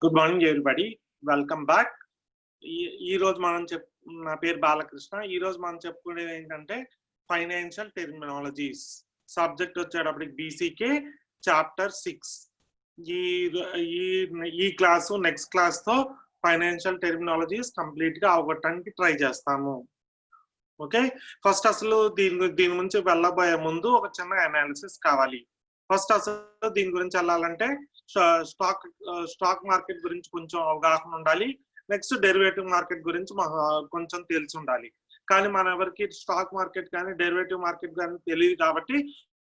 Good morning everybody, welcome back. ఈ రోజు మనం నా పేరు బాలకృష్ణ. ఈ రోజు మనం చెప్పుకునేది ఏంటంటే ఫైనాన్షియల్ టెర్మినాలజీస్. సబ్జెక్ట్ వచ్చేటప్పటికి బీసీకే చాప్టర్ 6. ఈ క్లాసు నెక్స్ట్ క్లాస్ తో ఫైనాన్షియల్ టెర్మినాలజీస్ కంప్లీట్ గా అవగొట్టడానికి ట్రై చేస్తాము. ఓకే, ఫస్ట్ అసలు దీని గురించి వెళ్ళబోయే ముందు ఒక చిన్న అనాలిసిస్ కావాలి. ఫస్ట్ అసలు దీని గురించి వెళ్ళాలంటే స్టాక్ మార్కెట్ గురించి కొంచెం అవగాహన ఉండాలి. నెక్స్ట్ డెరివేటివ్ మార్కెట్ గురించి కొంచెం తెలిసి ఉండాలి. కానీ మన ఎవరికి స్టాక్ మార్కెట్ కానీ డెరివేటివ్ మార్కెట్ కానీ తెలియదు కాబట్టి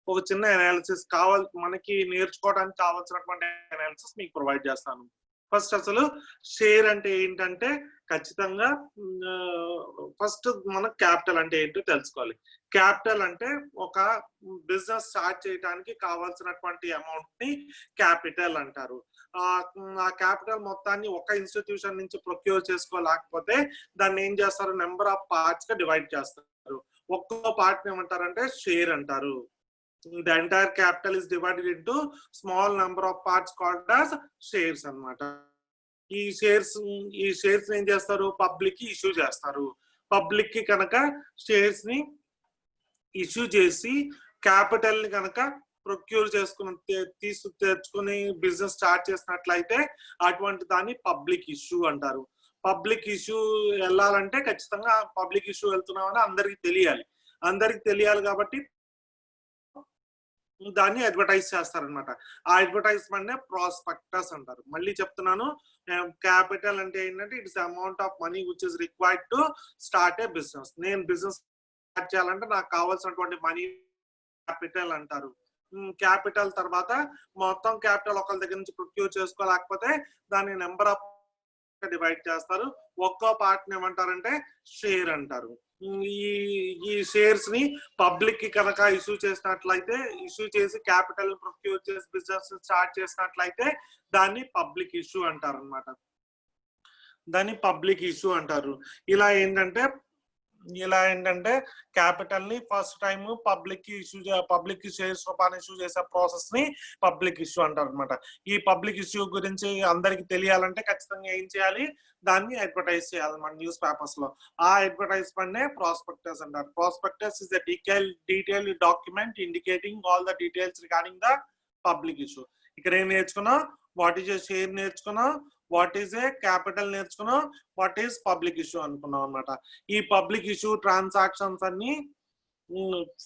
ఒక చిన్న అనాలిసిస్ కావాలి. మనకి నేర్చుకోవడానికి కావాల్సినటువంటి అనాలిసిస్ మీకు ప్రొవైడ్ చేస్తాను. ఫస్ట్ అసలు షేర్ అంటే ఏంటంటే ఖచ్చితంగా ఫస్ట్ మనం క్యాపిటల్ అంటే ఏంటో తెలుసుకోవాలి. క్యాపిటల్ అంటే ఒక బిజినెస్ స్టార్ట్ చేయడానికి కావాల్సినటువంటి అమౌంట్ ని క్యాపిటల్ అంటారు. ఆ క్యాపిటల్ మొత్తాన్ని ఒక ఇన్స్టిట్యూషన్ నుంచి ప్రొక్యూర్ చేసుకోలేకపోతే దాన్ని ఏం చేస్తారు, నెంబర్ ఆఫ్ పార్ట్స్ గా డివైడ్ చేస్తారు. ఒక్కో పార్ట్ ఏమంటారంటే షేర్ అంటారు. The entire capital is divided into small number of parts called as shares అన్నమాట. ఈ షేర్స్ ఏం చేస్తారు, పబ్లిక్ కి ఇష్యూ చేస్తారు. పబ్లిక్ కి కనుక షేర్స్ ని ఇష్యూ చేసి క్యాపిటల్ ని కనుక ప్రొక్యూర్ తెచ్చుకుని బిజినెస్ స్టార్ట్ చేసినట్లయితే అటువంటి దాన్ని పబ్లిక్ ఇష్యూ అంటారు. పబ్లిక్ ఇష్యూ వెళ్ళాలంటే ఖచ్చితంగా పబ్లిక్ ఇష్యూ వెళ్తున్నామని అందరికి తెలియాలి కాబట్టి దాన్ని అడ్వర్టైజ్ చేస్తారనమాట. ఆ అడ్వర్టైజ్మెంట్ నే ప్రాస్పెక్టస్ అంటారు. మళ్ళీ చెప్తున్నాను, క్యాపిటల్ అంటే ఏంటంటే it's amount of money which is required to start A business. నేను బిజినెస్ స్టార్ట్ చేయాలంటే నాకు కావాల్సినటువంటి మనీ క్యాపిటల్ అంటారు. క్యాపిటల్ తర్వాత మొత్తం క్యాపిటల్ ఒకరి దగ్గర నుంచి ప్రొక్యూర్ చేసుకోలేకపోతే దాన్ని నెంబర్ ఆఫ్ డివైడ్ చేస్తారు. ఒక్కో పార్ట్ ఏమంటారంటే షేర్ అంటారు. ఈ షేర్స్ ని పబ్లిక్ కి కనుక ఇష్యూ చేసి క్యాపిటల్ ప్రొక్యూర్ చేసి బిజినెస్ స్టార్ట్ చేసినట్లయితే దాన్ని పబ్లిక్ ఇష్యూ అంటారు అనమాట. ఇలా ఏంటంటే క్యాపిటల్ ని ఫస్ట్ టైం పబ్లిక్ షేర్స్ రూపాన్ని ఇష్యూ చేసే ప్రాసెస్ ని పబ్లిక్ ఇష్యూ అంటారు అనమాట. ఈ పబ్లిక్ ఇష్యూ గురించి అందరికి తెలియాలంటే ఖచ్చితంగా ఏం చేయాలి, దాన్ని అడ్వర్టైజ్ చేయాలన్నమాట న్యూస్ పేపర్స్ లో. ఆ అడ్వర్టైజ్మెంట్ నే ప్రాస్పెక్టస్ అంటారు. Prospectus is a detailed document indicating all the details regarding the public issue. ఇక్కడ ఏం నేర్చుకున్నాం, వాట్ ఈజ్ ఏ షేర్ నేర్చుకున్నాం, వాట్ ఈజ్ ఏ క్యాపిటల్ నేర్చుకున్నాం, వాట్ ఈజ్ పబ్లిక్ ఇష్యూ అనుకున్నాం అనమాట. ఈ పబ్లిక్ ఇష్యూ ట్రాన్సాక్షన్స్ అన్ని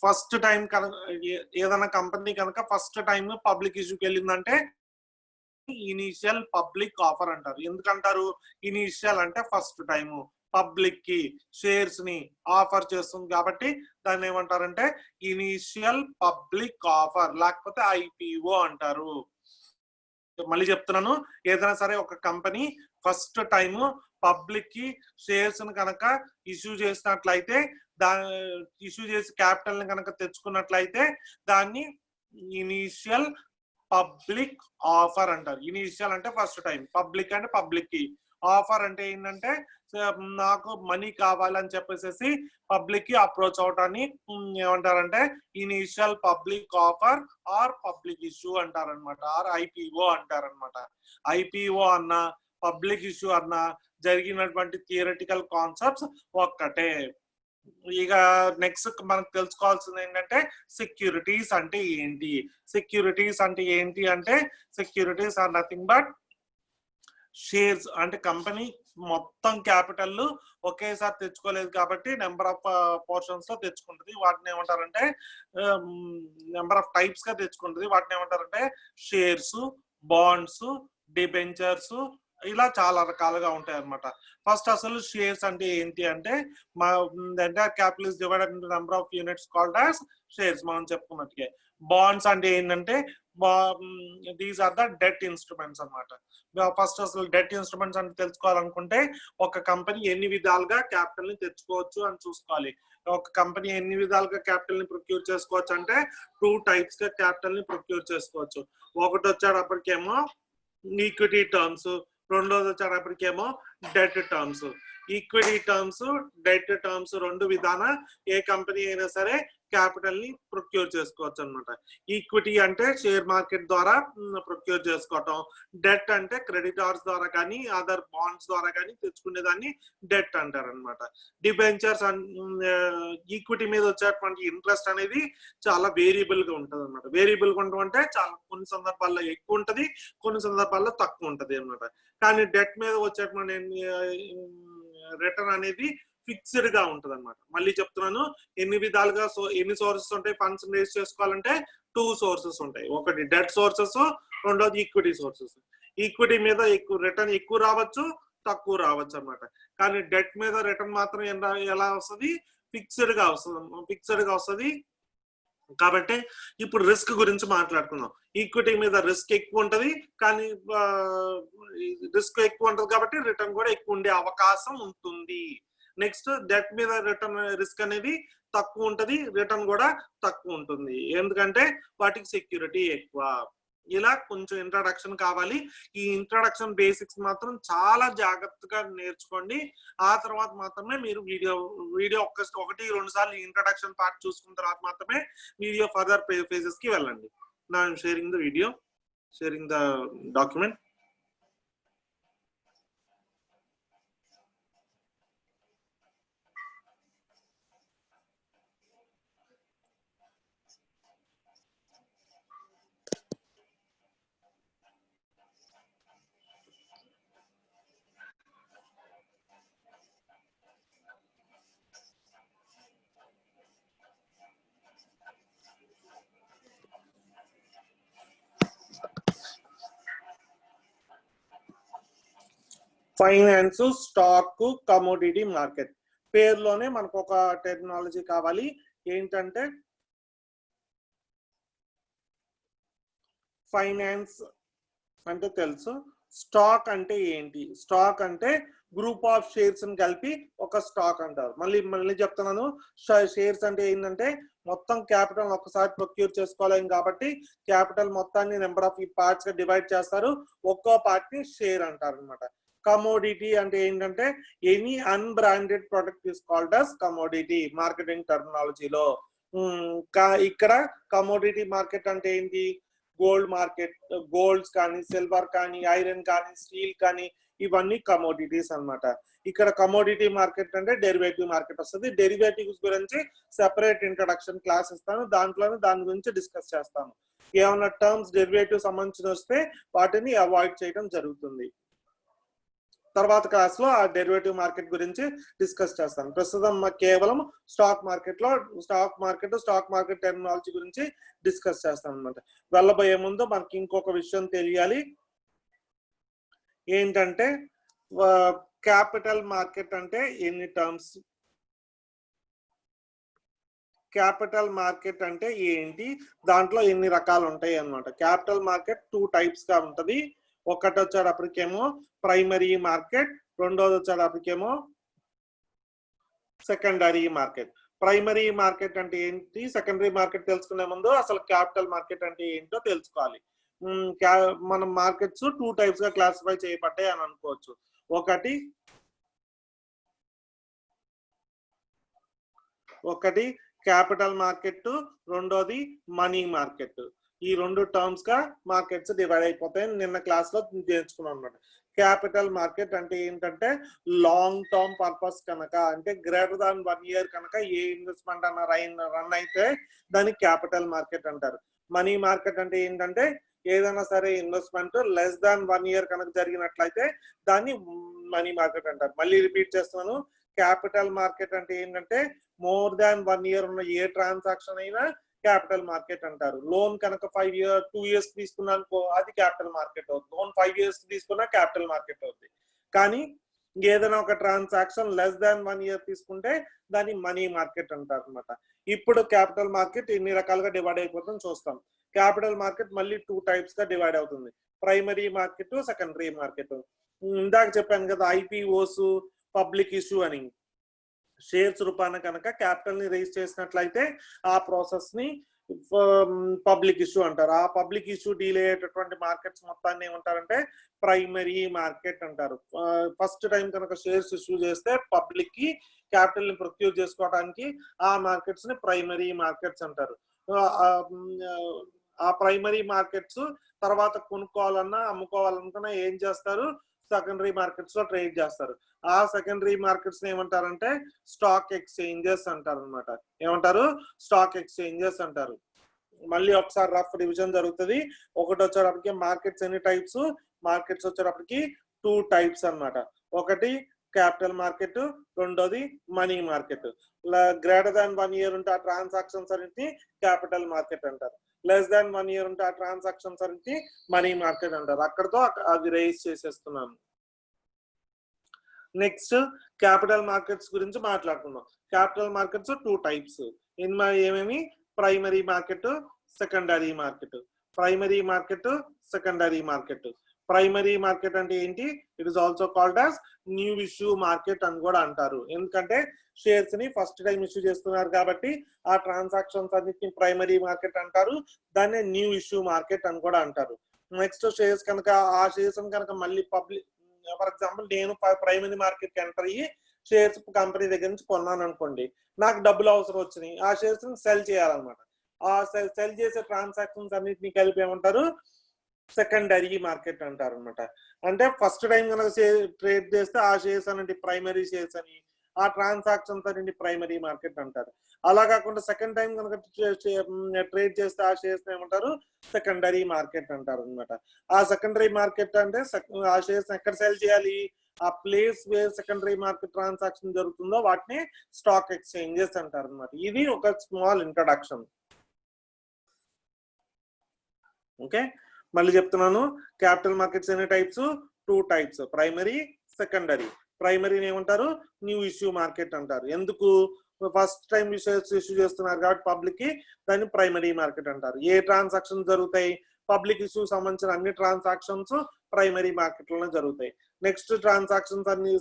ఫస్ట్ టైం ఏదైనా కంపెనీ కనుక ఫస్ట్ టైం పబ్లిక్ ఇష్యూకి వెళ్ళిందంటే ఇనీషియల్ పబ్లిక్ ఆఫర్ అంటారు. ఎందుకంటారు, ఇనీషియల్ అంటే ఫస్ట్ టైం పబ్లిక్ కి షేర్స్ ని ఆఫర్ చేస్తుంది కాబట్టి దాన్ని ఏమంటారంటే ఇనీషియల్ పబ్లిక్ ఆఫర్, లేకపోతే ఐపీఓ అంటారు. మళ్ళీ చెప్తున్నాను, ఏదైనా సరే ఒక కంపెనీ ఫస్ట్ టైం పబ్లిక్ కి షేర్స్ ని కనుక ఇష్యూ చేసినట్లయితే ఇష్యూ చేసి క్యాపిటల్ ని కనుక తెచ్చుకున్నట్లయితే దాన్ని ఇనీషియల్ పబ్లిక్ ఆఫర్ అంటారు. ఇనీషియల్ అంటే ఫస్ట్ టైం, పబ్లిక్ అంటే పబ్లిక్ కి, ఆఫర్ అంటే ఏంటంటే నాకు మనీ కావాలని చెప్పేసి పబ్లిక్ కి అప్రోచ్ అవటాన్ని ఏమంటారంటే initial public offer or public issue అంటారనమాట, ఆర్ ఐపీఓ అంటారనమాట. ఐపీఓ అన్న పబ్లిక్ ఇష్యూ అన్న జరిగినటువంటి థియరిటికల్ కాన్సెప్ట్స్ ఒక్కటే. ఇక నెక్స్ట్ మనకు తెలుసుకోవాల్సింది ఏంటంటే సెక్యూరిటీస్ అంటే ఏంటి. Securities are nothing but shares. అంటే కంపెనీ మొత్తం క్యాపిటల్ ఒకేసారి తెచ్చుకోలేదు కాబట్టి నెంబర్ ఆఫ్ పోర్షన్స్ లో తెచ్చుకుంటుంది. వాటిని ఏమంటారంటే నెంబర్ ఆఫ్ టైప్స్ గా తెచ్చుకుంటుంది. వాటిని ఏమంటారంటే షేర్స్, బాండ్స్, డిబెంచర్స్, ఇలా చాలా రకాలుగా ఉంటాయి అన్నమాట. ఫస్ట్ అసలు షేర్స్ అంటే ఏంటి అంటే entire capital is divided into number of units called as shares. మనం చెప్పుకున్నట్టుగా బాండ్స్ అంటే ఏంటంటే these are the debt instruments అన్నమాట. ఫస్ట్ అసలు డెట్ ఇన్స్ట్రుమెంట్స్ అంటే తెలుసుకోవాలనుకుంటే ఒక కంపెనీ ఎన్ని విధాలుగా క్యాపిటల్ ని తెచ్చుకోవచ్చు అని చూసుకోవాలి. ఒక కంపెనీ ఎన్ని విధాలుగా క్యాపిటల్ ని ప్రొక్యూర్ చేసుకోవచ్చు అంటే 2 టైప్స్ గా క్యాపిటల్ ని ప్రొక్యూర్ చేసుకోవచ్చు. ఒకటి వచ్చేటప్పటికేమో ఈక్విటీ టర్మ్స్, రెండోది వచ్చేటప్పటికేమో debt terms. Equity terms, debt terms రెండు విధాన ఏ కంపెనీ అయినా సరే క్యాపిటల్ ని ప్రొక్యూర్ చేసుకోవచ్చు అనమాట. ఈక్విటీ అంటే షేర్ మార్కెట్ ద్వారా ప్రొక్యూర్ చేసుకోవటం, డెట్ అంటే క్రెడిటార్స్ ద్వారా కానీ అదర్ బాండ్స్ ద్వారా కానీ తెచ్చుకునేదాన్ని డెట్ అంటారు అనమాట. డిబెంచర్స్ ఈక్విటీ మీద వచ్చేటువంటి ఇంట్రెస్ట్ అనేది చాలా వేరియబుల్ గా ఉంటది అనమాట. వేరియబుల్ గా ఉండడం అంటే చాలా కొన్ని సందర్భాల్లో ఎక్కువ ఉంటది, కొన్ని సందర్భాల్లో తక్కువ ఉంటది అనమాట. కానీ డెట్ మీద వచ్చేటువంటి రిటర్న్ అనేది ఫిక్స్డ్ గా ఉంటది అనమాట. మళ్ళీ చెప్తున్నాను, ఎన్ని విధాలుగా ఎన్ని సోర్సెస్ ఉంటాయి ఫండ్స్ రేస్ చేసుకోవాలంటే 2 సోర్సెస్ ఉంటాయి. ఒకటి డెట్ సోర్సెస్, రెండోది ఈక్విటీ సోర్సెస్. ఈక్విటీ మీద రిటర్న్ ఎక్కువ రావచ్చు, తక్కువ రావచ్చు అనమాట. కానీ డెట్ మీద రిటర్న్ మాత్రం ఎలా వస్తుంది, ఫిక్స్డ్ గా వస్తుంది. కాబట్టి ఇప్పుడు రిస్క్ గురించి మాట్లాడుకుందాం. ఈక్విటీ మీద రిస్క్ ఎక్కువ ఉంటది, కానీ రిస్క్ ఎక్కువ ఉంటది కాబట్టి రిటర్న్ కూడా ఎక్కువ ఉండే అవకాశం ఉంటుంది. నెక్స్ట్ డెట్ మీద రిటర్న్ రిస్క్ అనేది తక్కువ ఉంటది, రిటర్న్ కూడా తక్కువ ఉంటుంది. ఎందుకంటే వాటికి సెక్యూరిటీ ఎక్కువ. ఇలా కొంచెం ఇంట్రడక్షన్ కావాలి. ఈ ఇంట్రడక్షన్ బేసిక్స్ మాత్రం చాలా జాగ్రత్తగా నేర్చుకోండి. ఆ తర్వాత మాత్రమే మీరు వీడియో 1-2 సార్లు ఇంట్రడక్షన్ పార్ట్ చూసుకున్న తర్వాత మాత్రమే వీడియో ఫర్దర్ ఫేజెస్ కి వెళ్ళండి. నా sharing the document. Finance, stock, commodity market. పేరులోనే మనకు ఒక టెర్మినాలజీ కావాలి. ఏంటంటే ఫైనాన్స్ అంటే తెలుసు, స్టాక్ అంటే ఏంటి? స్టాక్ అంటే గ్రూప్ ఆఫ్ షేర్స్ ని కలిపి ఒక స్టాక్ అంటారు. మళ్ళీ చెప్తున్నాను, షేర్స్ అంటే ఏంటంటే మొత్తం క్యాపిటల్ ఒక్కసారి ప్రొక్యూర్ చేసుకోలేం కాబట్టి క్యాపిటల్ మొత్తాన్ని నెంబర్ ఆఫ్ పార్ట్స్ గా డివైడ్ చేస్తారు, ఒక్కో పార్ట్ ని షేర్ అంటారు అనమాట. కమోడిటీ అంటే ఏంటంటే any unbranded product is called as commodity marketing టర్మినాలజీలో. ఇక్కడ కమోడిటీ మార్కెట్ అంటే ఏంటి? గోల్డ్ మార్కెట్, గోల్డ్స్ కానీ, సిల్వర్ కానీ, ఐరన్ కానీ, స్టీల్ కానీ, ఇవన్నీ కమోడిటీస్ అన్నమాట. ఇక్కడ కమోడిటీ మార్కెట్ అంటే డెరివేటివ్ మార్కెట్ వస్తుంది. డెరివేటివ్స్ గురించి సెపరేట్ ఇంట్రడక్షన్ క్లాస్ ఇస్తాను, దాంట్లోనే దాని గురించి డిస్కస్ చేస్తాను. ఏమైనా టర్మ్స్ డెరివేటివ్ సంబంధించి వస్తే వాటిని అవాయిడ్ చేయడం జరుగుతుంది. తర్వాత క్లాస్ లో ఆ డెరివేటివ్ మార్కెట్ గురించి డిస్కస్ చేస్తాను. ప్రస్తుతం కేవలం స్టాక్ మార్కెట్ టెర్మినాలజీ గురించి డిస్కస్ చేస్తాను అనమాట. వెళ్ళబోయే ముందు మనకి ఇంకొక విషయం తెలియాలి. ఏంటంటే క్యాపిటల్ మార్కెట్ అంటే ఎన్ని టర్మ్స్, క్యాపిటల్ మార్కెట్ అంటే ఏంటి, దాంట్లో ఎన్ని రకాలు ఉంటాయి అన్నమాట. క్యాపిటల్ మార్కెట్ 2 టైప్స్ గా ఉంటది. ఒకటి వచ్చేటప్పటికేమో ప్రైమరీ మార్కెట్, రెండోది వచ్చేటప్పటికేమో సెకండరీ మార్కెట్. ప్రైమరీ మార్కెట్ అంటే ఏంటి, సెకండరీ మార్కెట్ తెలుసుకునే ముందు అసలు క్యాపిటల్ మార్కెట్ అంటే ఏంటో తెలుసుకోవాలి. మనం మార్కెట్స్ 2 టైప్స్ గా క్లాసిఫై చేయబడ్డాయి అని అనుకోవచ్చు. ఒకటి క్యాపిటల్ మార్కెట్, రెండోది మనీ మార్కెట్. ఈ 2 టర్మ్స్ గా మార్కెట్స్ డివైడ్ అయిపోతాయి. నిన్న క్లాస్ లో నేర్చుకున్నాం అనమాట. క్యాపిటల్ మార్కెట్ అంటే ఏంటంటే లాంగ్ టర్మ్ పర్పస్ కనుక, అంటే గ్రేటర్ దాన్ 1 ఇయర్ కనుక ఏ ఇన్వెస్ట్మెంట్ అన్న రన్ అయితే దాన్ని క్యాపిటల్ మార్కెట్ అంటారు. మనీ మార్కెట్ అంటే ఏంటంటే ఏదైనా సరే ఇన్వెస్ట్మెంట్ లెస్ దాన్ 1 ఇయర్ కనుక జరిగినట్లయితే దాన్ని మనీ మార్కెట్ అంటారు. మళ్ళీ రిపీట్ చేస్తున్నాను, క్యాపిటల్ మార్కెట్ అంటే ఏంటంటే మోర్ దాన్ 1 ఇయర్ ఉన్న ఏ ట్రాన్సాక్షన్ అయినా క్యాపిటల్ మార్కెట్ అంటారు. లోన్ కనుక 2 ఇయర్స్ తీసుకున్నానుకో అది క్యాపిటల్ మార్కెట్ అవుతుంది. లోన్ 5 ఇయర్స్ తీసుకున్నా క్యాపిటల్ మార్కెట్ అవుతుంది. కానీ ఏదైనా ఒక ట్రాన్సాక్షన్ లెస్ దాన్ 1 ఇయర్ తీసుకుంటే దాన్ని మనీ మార్కెట్ అంటారు అనమాట. ఇప్పుడు క్యాపిటల్ మార్కెట్ ఎన్ని రకాలుగా డివైడ్ అయిపోతుందో చూస్తాం. క్యాపిటల్ మార్కెట్ మళ్ళీ 2 టైప్స్ గా డివైడ్ అవుతుంది, ప్రైమరీ మార్కెట్, సెకండరీ మార్కెట్. ఇందాక చెప్పాను కదా ఐపీఓస్, పబ్లిక్ ఇష్యూ అని. షేర్స్ రూపాన కనుక క్యాపిటల్ ని రేజ్ చేసినట్లయితే ఆ ప్రాసెస్ ని పబ్లిక్ ఇష్యూ అంటారు. ఆ పబ్లిక్ ఇష్యూ డీల్ అయ్యేటటువంటి మార్కెట్స్ మొత్తాన్ని ఏమంటారంటే ప్రైమరీ మార్కెట్ అంటారు. ఫస్ట్ టైం కనుక షేర్స్ ఇష్యూ చేస్తే పబ్లిక్ కి క్యాపిటల్ ని ప్రొక్యూర్ చేసుకోవడానికి ఆ మార్కెట్స్ ని ప్రైమరీ మార్కెట్స్ అంటారు. ఆ ప్రైమరీ మార్కెట్స్ తర్వాత కొనుక్కోవాలన్నా అమ్ముకోవాలనుకున్నా ఏం చేస్తారు, సెకండరీ మార్కెట్స్ లో ట్రేడ్ చేస్తారు. ఆ సెకండరీ మార్కెట్స్ ఏమంటారంటే స్టాక్ ఎక్స్చేంజెస్ అంటారు అనమాట. ఏమంటారు? స్టాక్ ఎక్స్చేంజెస్ అంటారు. మళ్ళీ ఒకసారి రఫ్ రివిజన్ జరుగుతుంది. ఒకటి వచ్చేటప్పటికి మార్కెట్స్ ఎన్ని టైప్స్, మార్కెట్స్ వచ్చేటప్పటికి 2 టైప్స్ అన్నమాట. ఒకటి క్యాపిటల్ మార్కెట్, రెండోది money market. Greater than 1 year ఉంటే ఆ ట్రాన్సాక్షన్స్ అన్నింటినీ క్యాపిటల్ మార్కెట్ అంటారు. లెస్ దాన్ 1 year ఉంటే ఆ ట్రాన్సాక్షన్స్ అన్నింటినీ మనీ మార్కెట్ అంటారు. అక్కడతో అది రైజ్ చేసేస్తున్నాను. నెక్స్ట్ క్యాపిటల్ మార్కెట్స్ గురించి మాట్లాడుకుందాం. Capital markets 2 types. ఏమేమి? Primary market, secondary market. Primary market, secondary market. Primary market అంటే ఏంటి? It is also called as new issue market అని కూడా అంటారు. ఎందుకంటే షేర్స్ ని ఫస్ట్ టైం ఇష్యూ చేస్తున్నారు కాబట్టి ఆ ట్రాన్సాక్షన్స్ అన్నిటిని ప్రైమరీ మార్కెట్ అంటారు. దాన్ని న్యూ ఇష్యూ మార్కెట్ అని కూడా అంటారు. నెక్స్ట్ షేర్స్ కనుక ఆ షేర్స్ కనుక మళ్ళీ పబ్లిక్, ఫర్ ఎగ్జాంపుల్ నేను ప్రైమరీ మార్కెట్ కి ఎంటర్ అయ్యి షేర్స్ కంపెనీ దగ్గర నుంచి కొన్నాను అనుకోండి, నాకు డబ్బులు అవసరం వచ్చినాయి, ఆ షేర్స్ ని సెల్ చేయాలన్నమాట. ఆ సెల్ చేసే ట్రాన్సాక్షన్స్ అన్నిటిని కలిపి ఏమంటారు? సెకండరీ మార్కెట్ అంటారు అనమాట. అంటే ఫస్ట్ టైం కనుక ట్రేడ్ చేస్తే ఆ షేర్స్ అనేది ప్రైమరీ షేర్స్ అని, ఆ ట్రాన్సాక్షన్స్ అనేది ప్రైమరీ మార్కెట్ అంటారు. అలా కాకుండా సెకండ్ టైం కనుక ట్రేడ్ చేస్తే ఆ షేర్స్ ఏమంటారు? సెకండరీ మార్కెట్ అంటారు అనమాట. ఆ సెకండరీ మార్కెట్ అంటే ఆ షేర్స్ ఎక్కడ సెల్ చేయాలి? ఆ place where secondary market transaction జరుగుతుందో వాటిని స్టాక్ ఎక్స్చేంజెస్ అంటారు అనమాట. ఇది ఒక స్మాల్ ఇంట్రడక్షన్. ఓకే, మళ్ళీ చెప్తున్నాను. క్యాపిటల్ మార్కెట్స్ ఎన్ని టైప్స్? 2 types, primary, secondary. ప్రైమరీని ఏమంటారు? న్యూ ఇష్యూ మార్కెట్ అంటారు. ఎందుకు? ఫస్ట్ టైం షేర్స్ ఇష్యూ చేస్తున్నారు కాబట్టి పబ్లిక్ కి, దాన్ని ప్రైమరీ మార్కెట్ అంటారు. ఏ ట్రాన్సాక్షన్ జరుగుతాయి? పబ్లిక్ ఇష్యూ సంబంధించిన అన్ని ట్రాన్సాక్షన్స్ ప్రైమరీ మార్కెట్ లోనే జరుగుతాయి. నెక్స్ట్ ట్రాన్సాక్షన్స్ అన్ని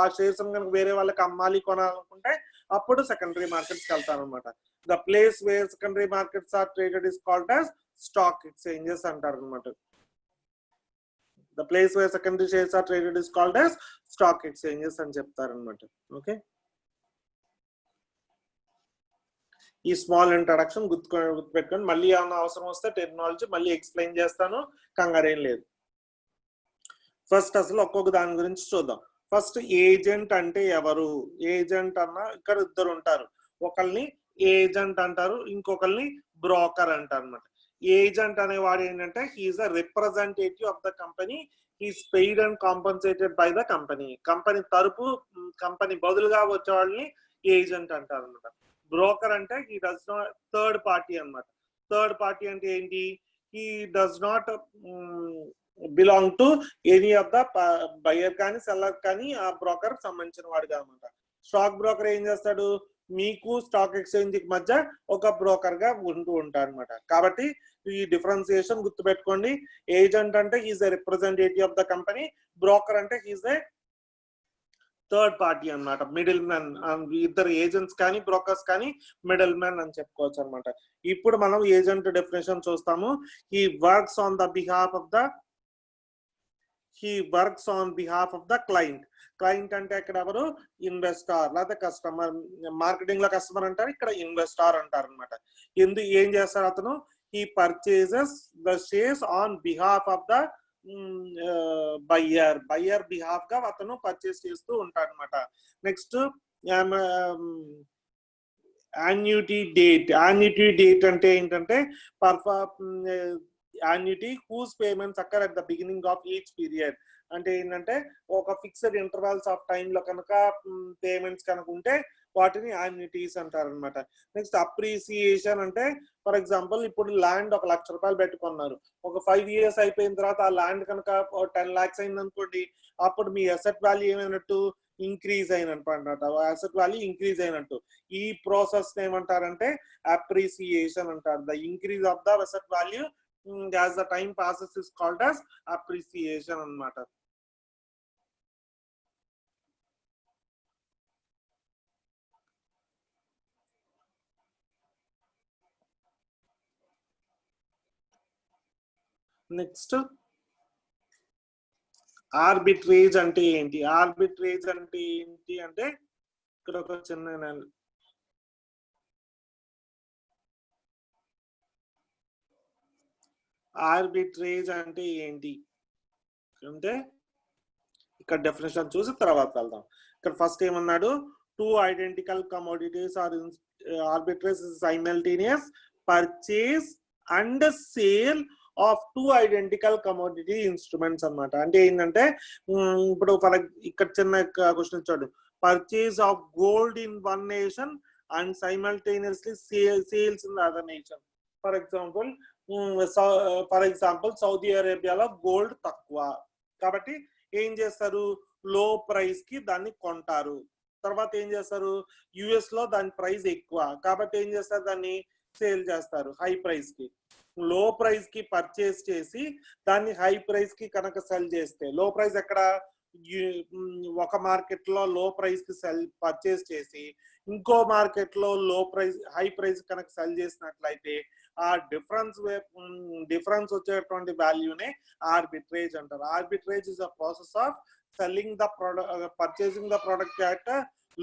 ఆ షేర్స్ కనుక వేరే వాళ్ళకి అమ్మాలి కొనాలనుకుంటే అప్పుడు సెకండరీ మార్కెట్స్ కి వెళ్తారు అనమాట. The place where secondary markets are traded is called as stock exchanges అంటారు అనమాట. The place where secondary shares are traded is called as stock exchanges అని చెప్తారు అనమాట. ఓకే, ఈ స్మాల్ ఇంట్రడక్షన్ గుర్తుపెట్టుకొని మళ్ళీ ఏమన్నా అవసరం వస్తే టెక్నాలజీ మళ్ళీ ఎక్స్ప్లెయిన్ చేస్తాను, కంగారేం లేదు. ఫస్ట్ అసలు ఒక్కొక్క దాని గురించి చూద్దాం. ఫస్ట్ ఏజెంట్ అంటే ఎవరు? ఏజెంట్ అన్న ఇక్కడ ఇద్దరు ఉంటారు. ఒకళ్ళని ఏజెంట్ అంటారు, ఇంకొకరిని బ్రోకర్ అంటారు అనమాట. ఏజెంట్ అనేవాడు ఏంటంటే he is a representative of the company, he is paid and compensated by the company. Company తరపు, కంపెనీ బదులుగా వచ్చే వాళ్ళని ఏజెంట్ అంటారు అనమాట. బ్రోకర్ అంటే he does not, third party అనమాట. థర్డ్ పార్టీ అంటే ఏంటి? He does not belong to any of the buyer కానీ సెల్లర్ కానీ ఆ బ్రోకర్ సంబంధించిన వాడుగా అనమాట. స్టాక్ బ్రోకర్ ఏం చేస్తాడు? మీకు స్టాక్ ఎక్స్చేంజ్ కి మధ్య ఒక బ్రోకర్ గా ఉంటూ ఉంటారు అనమాట. కాబట్టి ఈ డిఫరెన్సియేషన్ గుర్తుపెట్టుకోండి. ఏజెంట్ అంటే he is a representative of the company, broker అంటే హీఈస్ ఎ థర్డ్ పార్టీ అన్నమాట, మిడిల్ మ్యాన్. ఇద్దరు ఏజెంట్స్ కానీ బ్రోకర్స్ కానీ మిడిల్ మ్యాన్ అని చెప్పుకోవచ్చు అనమాట. ఇప్పుడు మనం ఏజెంట్ డెఫినేషన్ చూస్తాము. He works on the behalf of the client. Client అంటే ఇక్కడ ఎవరు? ఇన్వెస్టార్ లేదా కస్టమర్. మార్కెటింగ్ లో కస్టమర్ అంటారు, ఇక్కడ ఇన్వెస్టార్ అంటారు అనమాట. ఏం చేస్తారు అతను? He purchases the shares on behalf of the buyer behalf గా అతను పర్చేస్ చేస్తూ ఉంటాడు అనమాట. నెక్స్ట్ యాన్యుటీ డేట్ అంటే ఏంటంటే annuity whose payments occur at the beginning of each period. అంటే ఏంటంటే ఒక ఫిక్స్డ్ ఇంటర్వల్స్ ఆఫ్ టైమ్ లో కనుక పేమెంట్స్ కనుక ఉంటే వాటిని యాన్యుటీస్ అంటారు అనమాట. నెక్స్ట్ అప్రిసియేషన్ అంటే, ఫర్ ఎగ్జాంపుల్ ఇప్పుడు ల్యాండ్ 1 లక్ష రూపాయలు పెట్టుకున్నారు, ఒక 5 years అయిపోయిన తర్వాత ఆ ల్యాండ్ కనుక 10 lakhs అయింది అనుకోండి, అప్పుడు మీ అసెట్ వాల్యూ ఏమైనట్టు? ఇంక్రీజ్ అయినట్టు అన్నమాట. అసెట్ వాల్యూ ఇంక్రీజ్ అయినట్టు. ఈ ప్రాసెస్ ఏమంటారంటే అప్రిసియేషన్ అంటారు. The increase of the asset value as the time passes is called as appreciation అన్నమాట. నెక్స్ట్ ఆర్బిట్రేజ్ అంటే ఏంటి? ఆర్బిట్రేజ్ అంటే ఏంటి అంటే ఇక్కడ ఒక చిన్న ఆర్బిట్రేజ్ అంటే ఏంటి అంటే ఇక్కడ డెఫినేషన్ చూసి తర్వాత వెళ్దాం. ఇక్కడ ఫస్ట్ ఏమన్నాడు, two identical commodities or arbitrage simultaneous purchase and sale of two identical commodity instruments అన్నమాట. అంటే ఏంటంటే ఇప్పుడు ఇక్కడ చిన్న క్వశ్చన్ ఇచ్చాడు, purchase of gold in one nation and simultaneously sales in other nation. For example Saudi అరేబియాలో గోల్డ్ తక్కువ కాబట్టి ఏం చేస్తారు, లో ప్రైస్ కి దాన్ని కొంటారు. తర్వాత ఏం చేస్తారు, యుఎస్ లో దాని ప్రైస్ ఎక్కువ కాబట్టి ఏం చేస్తారు, దాన్ని సేల్ చేస్తారు హై ప్రైస్ కి. లో ప్రైస్ కి పర్చేస్ చేసి దాన్ని హై ప్రైస్ కి కనుక సెల్ చేస్తే, లో ప్రైస్ ఎక్కడ, ఒక మార్కెట్ లో లో ప్రైస్ కి పర్చేస్ చేసి ఇంకో మార్కెట్ లో లో ప్రైస్ హై ప్రైస్ కనుక సెల్ చేసినట్లయితే ఆ డిఫరెన్స్ వచ్చేటువంటి వాల్యూనే ఆర్బిట్రేజ్ అంటారు. Arbitrage is a process of selling the product, purchasing the product at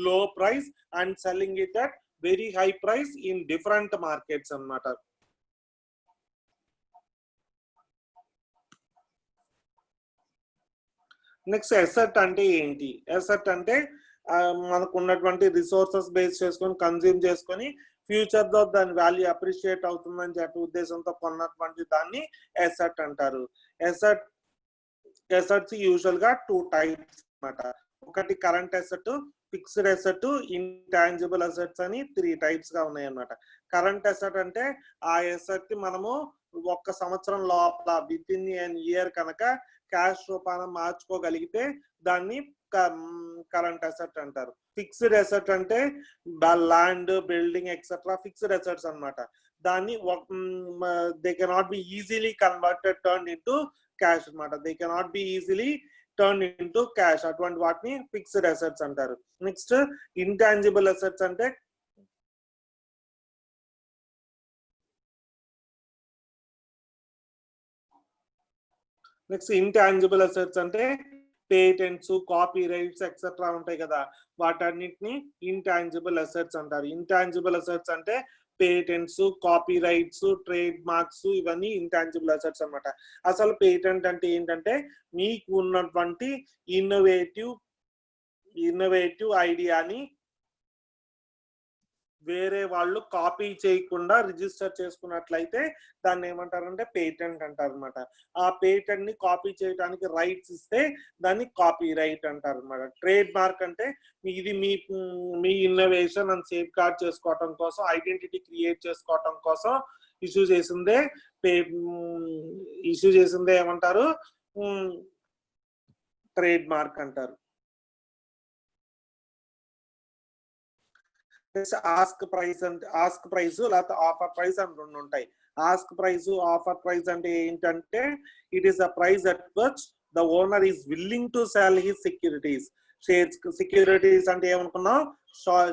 లో price and selling it at very high price in different markets అన్నమాట. నెక్స్ట్ ఎసెట్ అంటే ఏంటి? Asset అంటే మనకు ఉన్నటువంటి రిసోర్సెస్ బేస్ చేసుకొని కన్జ్యూమ్ చేసుకొని ఫ్యూచర్ లో దాని వాల్యూ అప్రిషియేట్ అవుతుందని చెప్పి ఉద్దేశంతో కొన్నటువంటి దాన్ని ఎసెట్ అంటారు. ఎసెట్స్ యూజువల్ గా టూ టైప్స్ అన్నమాట. ఒకటి current asset, fixed asset, intangible assets అని 3 టైప్స్ గా ఉన్నాయి అన్నమాట. కరెంట్ ఎసెట్ అంటే ఆ ఎసెట్ మనము 1 సంవత్సరం లోపల విత్ ఇన్ ఎన్ ఇయర్ కనుక క్యాష్ రూపాన మార్చుకోగలిగితే దాన్ని కరెంట్ అసెట్ అంటారు. ఫిక్స్డ్ అసెట్ అంటే land, building etcetera fixed assets అన్నమాట. దాన్ని they cannot be easily converted turn into cash అన్నమాట. They cannot be easily turn into cash, అటువంటి వాటిని ఫిక్స్డ్ అసెట్స్ అంటారు. నెక్స్ట్ ఇంటాంజిబుల్ అసెట్స్ అంటే పేటెంట్స్, కాపీ రైట్స్ ఎక్సెట్రా ఉంటాయి కదా, వాటన్నిటిని ఇంటాంజిబుల్ అసెట్స్ అంటారు. ఇంటాంజిబుల్ అసెట్స్ అంటే patents, copyrights, trademarks ఇవన్నీ ఇంటాంజిబుల్ అసెట్స్ అన్నమాట. అసలు పేటెంట్ అంటే ఏంటంటే మీకు ఉన్నటువంటి ఇన్నోవేటివ్ ఐడియాని వేరే వాళ్ళు కాపీ చేయకుండా రిజిస్టర్ చేసుకున్నట్లయితే దాన్ని ఏమంటారంటే పేటెంట్ అంటారు అనమాట. ఆ పేటెంట్ ని కాపీ చేయడానికి రైట్స్ ఇస్తే దాన్ని కాపీ రైట్ అంటారు అనమాట. ట్రేడ్ మార్క్ అంటే ఇది మీ ఇన్నోవేషన్ అని సేఫ్ గార్డ్ చేసుకోవటం కోసం, ఐడెంటిటీ క్రియేట్ చేసుకోవటం కోసం ఇష్యూ చేసిందే ఏమంటారు, ట్రేడ్ మార్క్ అంటారు. ఆస్క్ ప్రైస్ లేకపోతే ఆఫర్ ప్రైస్ అని 2 ఉంటాయి. ఆస్క్ ప్రైస్, ఆఫర్ ప్రైస్ అంటే ఏంటంటే it is the price at which the owner is willing to cell his securities. Securities అంటే ఏమనుకున్నాం,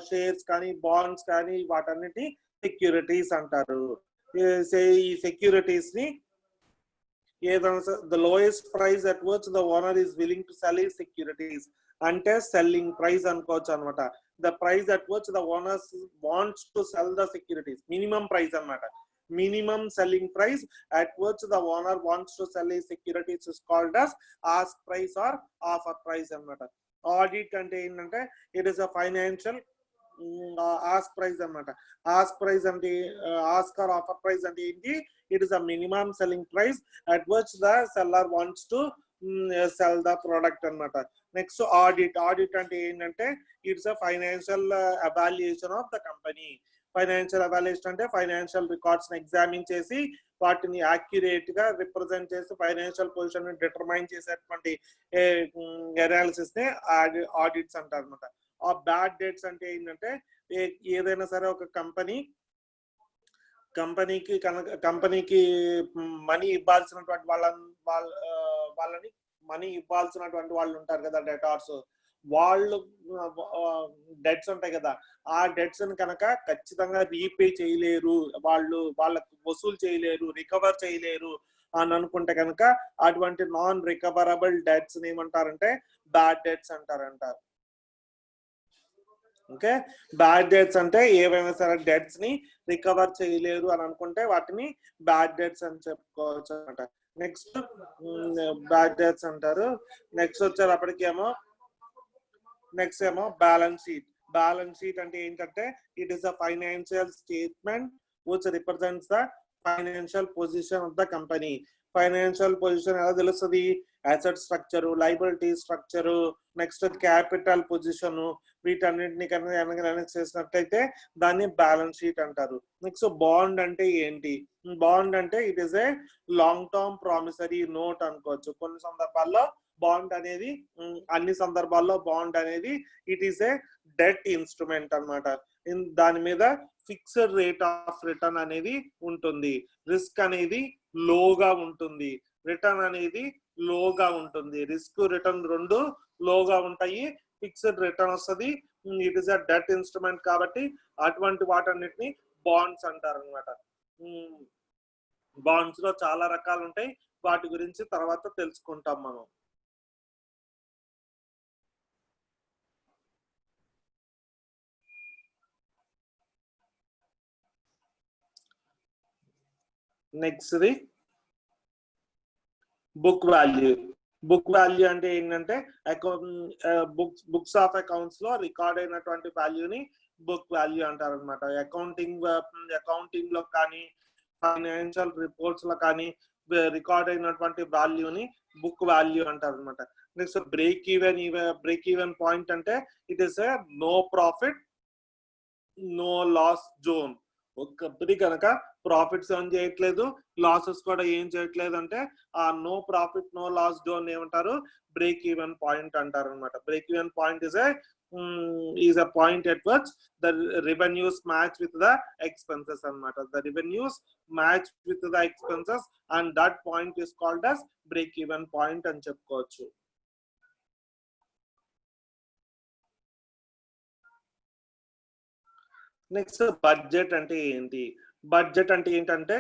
షేర్స్ కానీ బాండ్స్ కానీ వాటన్నిటి సెక్యూరిటీస్ అంటారు. ఈ సెక్యూరిటీస్ ని ఏదైనా the lowest price at which the owner is willing to cell his securities అంటే సెల్లింగ్ ప్రైస్ అనుకోవచ్చు అనమాట. The price at which the owners wants to sell the securities, minimum price anamata. Minimum selling price at which the owner wants to sell his securities is called as ask price or offer price anamata. Audit ante endante it is a financial ask price anamata. Ask price ante ask or offer price ante enti, it is a minimum selling price at which the seller wants to sell the product anamata. Next audit ante endante it's a financial evaluation of the company. Financial evaluation ante financial records ni examine chesi వాటిని accurate గా represent చేసి financial position ని determine చేసేటువంటి analysis నే audits అంటారు అనమాట. ఆ bad dates అంటే ఏంటంటే ఏదైనా సరే ఒక కంపెనీకి మనీ ఇవ్వాల్సినటువంటి వాళ్ళని మనీ ఇవ్వాల్సినటువంటి వాళ్ళు ఉంటారు కదా, డెటార్స్, వాళ్ళు డెట్స్ ఉంటాయి కదా, ఆ డెట్స్ ని కనుక ఖచ్చితంగా రీపే చేయలేరు, వాళ్ళకు వసూలు చేయలేరు, రికవర్ చేయలేరు అని అనుకుంటే కనుక అటువంటి నాన్ రికవరబుల్ డెట్స్ ఏమంటారంటే బ్యాడ్ డెట్స్ అంటారంట. ఓకే, బ్యాడ్ డెట్స్ అంటే ఏవైనా సరే డెట్స్ ని రికవర్ చేయలేరు అని అనుకుంటే వాటిని బ్యాడ్ డెట్స్ అని చెప్పుకోవచ్చు అనమాట. నెక్స్ట్ బ్యాడ్ డెట్స్ అంటారు. నెక్స్ట్ వచ్చేటప్పటికేమో బ్యాలెన్స్ షీట్. బ్యాలెన్స్ షీట్ అంటే ఏంటంటే it is a financial statement which represents the financial position of the company. Financial position ఎలా తెలుస్తుంది? Asset structure, liability structure, next capital position, వీటన్నిటిని కనుక చేసినట్లయితే దాన్ని బ్యాలెన్స్ షీట్ అంటారు. నెక్స్ట్ బాండ్ అంటే ఏంటి? బాండ్ అంటే it is a long term promissory note అనుకోవచ్చు. కొన్ని సందర్భాల్లో బాండ్ అనేది, అన్ని సందర్భాల్లో బాండ్ అనేది it is A debt instrument అన్నమాట. దాని మీద ఫిక్స్డ్ రేట్ ఆఫ్ రిటర్న్ అనేది ఉంటుంది. రిస్క్ అనేది లోగా ఉంటుంది, రిటర్న్ అనేది లోగా ఉంటుంది. రిస్క్ రిటర్న్ రెండు లోగా ఉంటాయి, ఫిక్స్డ్ రిటర్న్ వస్తుంది. It is a debt instrument కాబట్టి అటువంటి వాటన్నిటిని బాండ్స్ అంటారు అనమాట. బాండ్స్ లో చాలా రకాలు ఉంటాయి, వాటి గురించి తర్వాత తెలుసుకుంటాం మనం. Next book value. Book value అంటే ఏంటంటే బుక్స్ ఆఫ్ అకౌంట్స్ లో రికార్డ్ అయినటువంటి వాల్యూని బుక్ వాల్యూ అంటారు అనమాట. అకౌంటింగ్ లో కానీ ఫైనాన్షియల్ రిపోర్ట్స్ లో కానీ రికార్డ్ అయినటువంటి వాల్యూని బుక్ వాల్యూ అంటారు అనమాట. నెక్స్ట్ బ్రేక్ ఈవెన్ పాయింట్ అంటే it is a no profit no loss zone. ఒక కంపెనీ కనుక ప్రాఫిట్స్ ఏం చేయట్లేదు, లాసెస్ కూడా ఏం చేయట్లేదు అంటే ఆ no profit no loss zone ఏమంటారు? బ్రేక్ ఈవెన్ పాయింట్ అంటారు అనమాట. Break even point is a point at which the revenues match with the expenses anamata. The revenues match with the expenses and that point is called as break even point అని చెప్పుకోవచ్చు. Next budget అంటే ఏంటి? Budget అంటే ఏంటంటే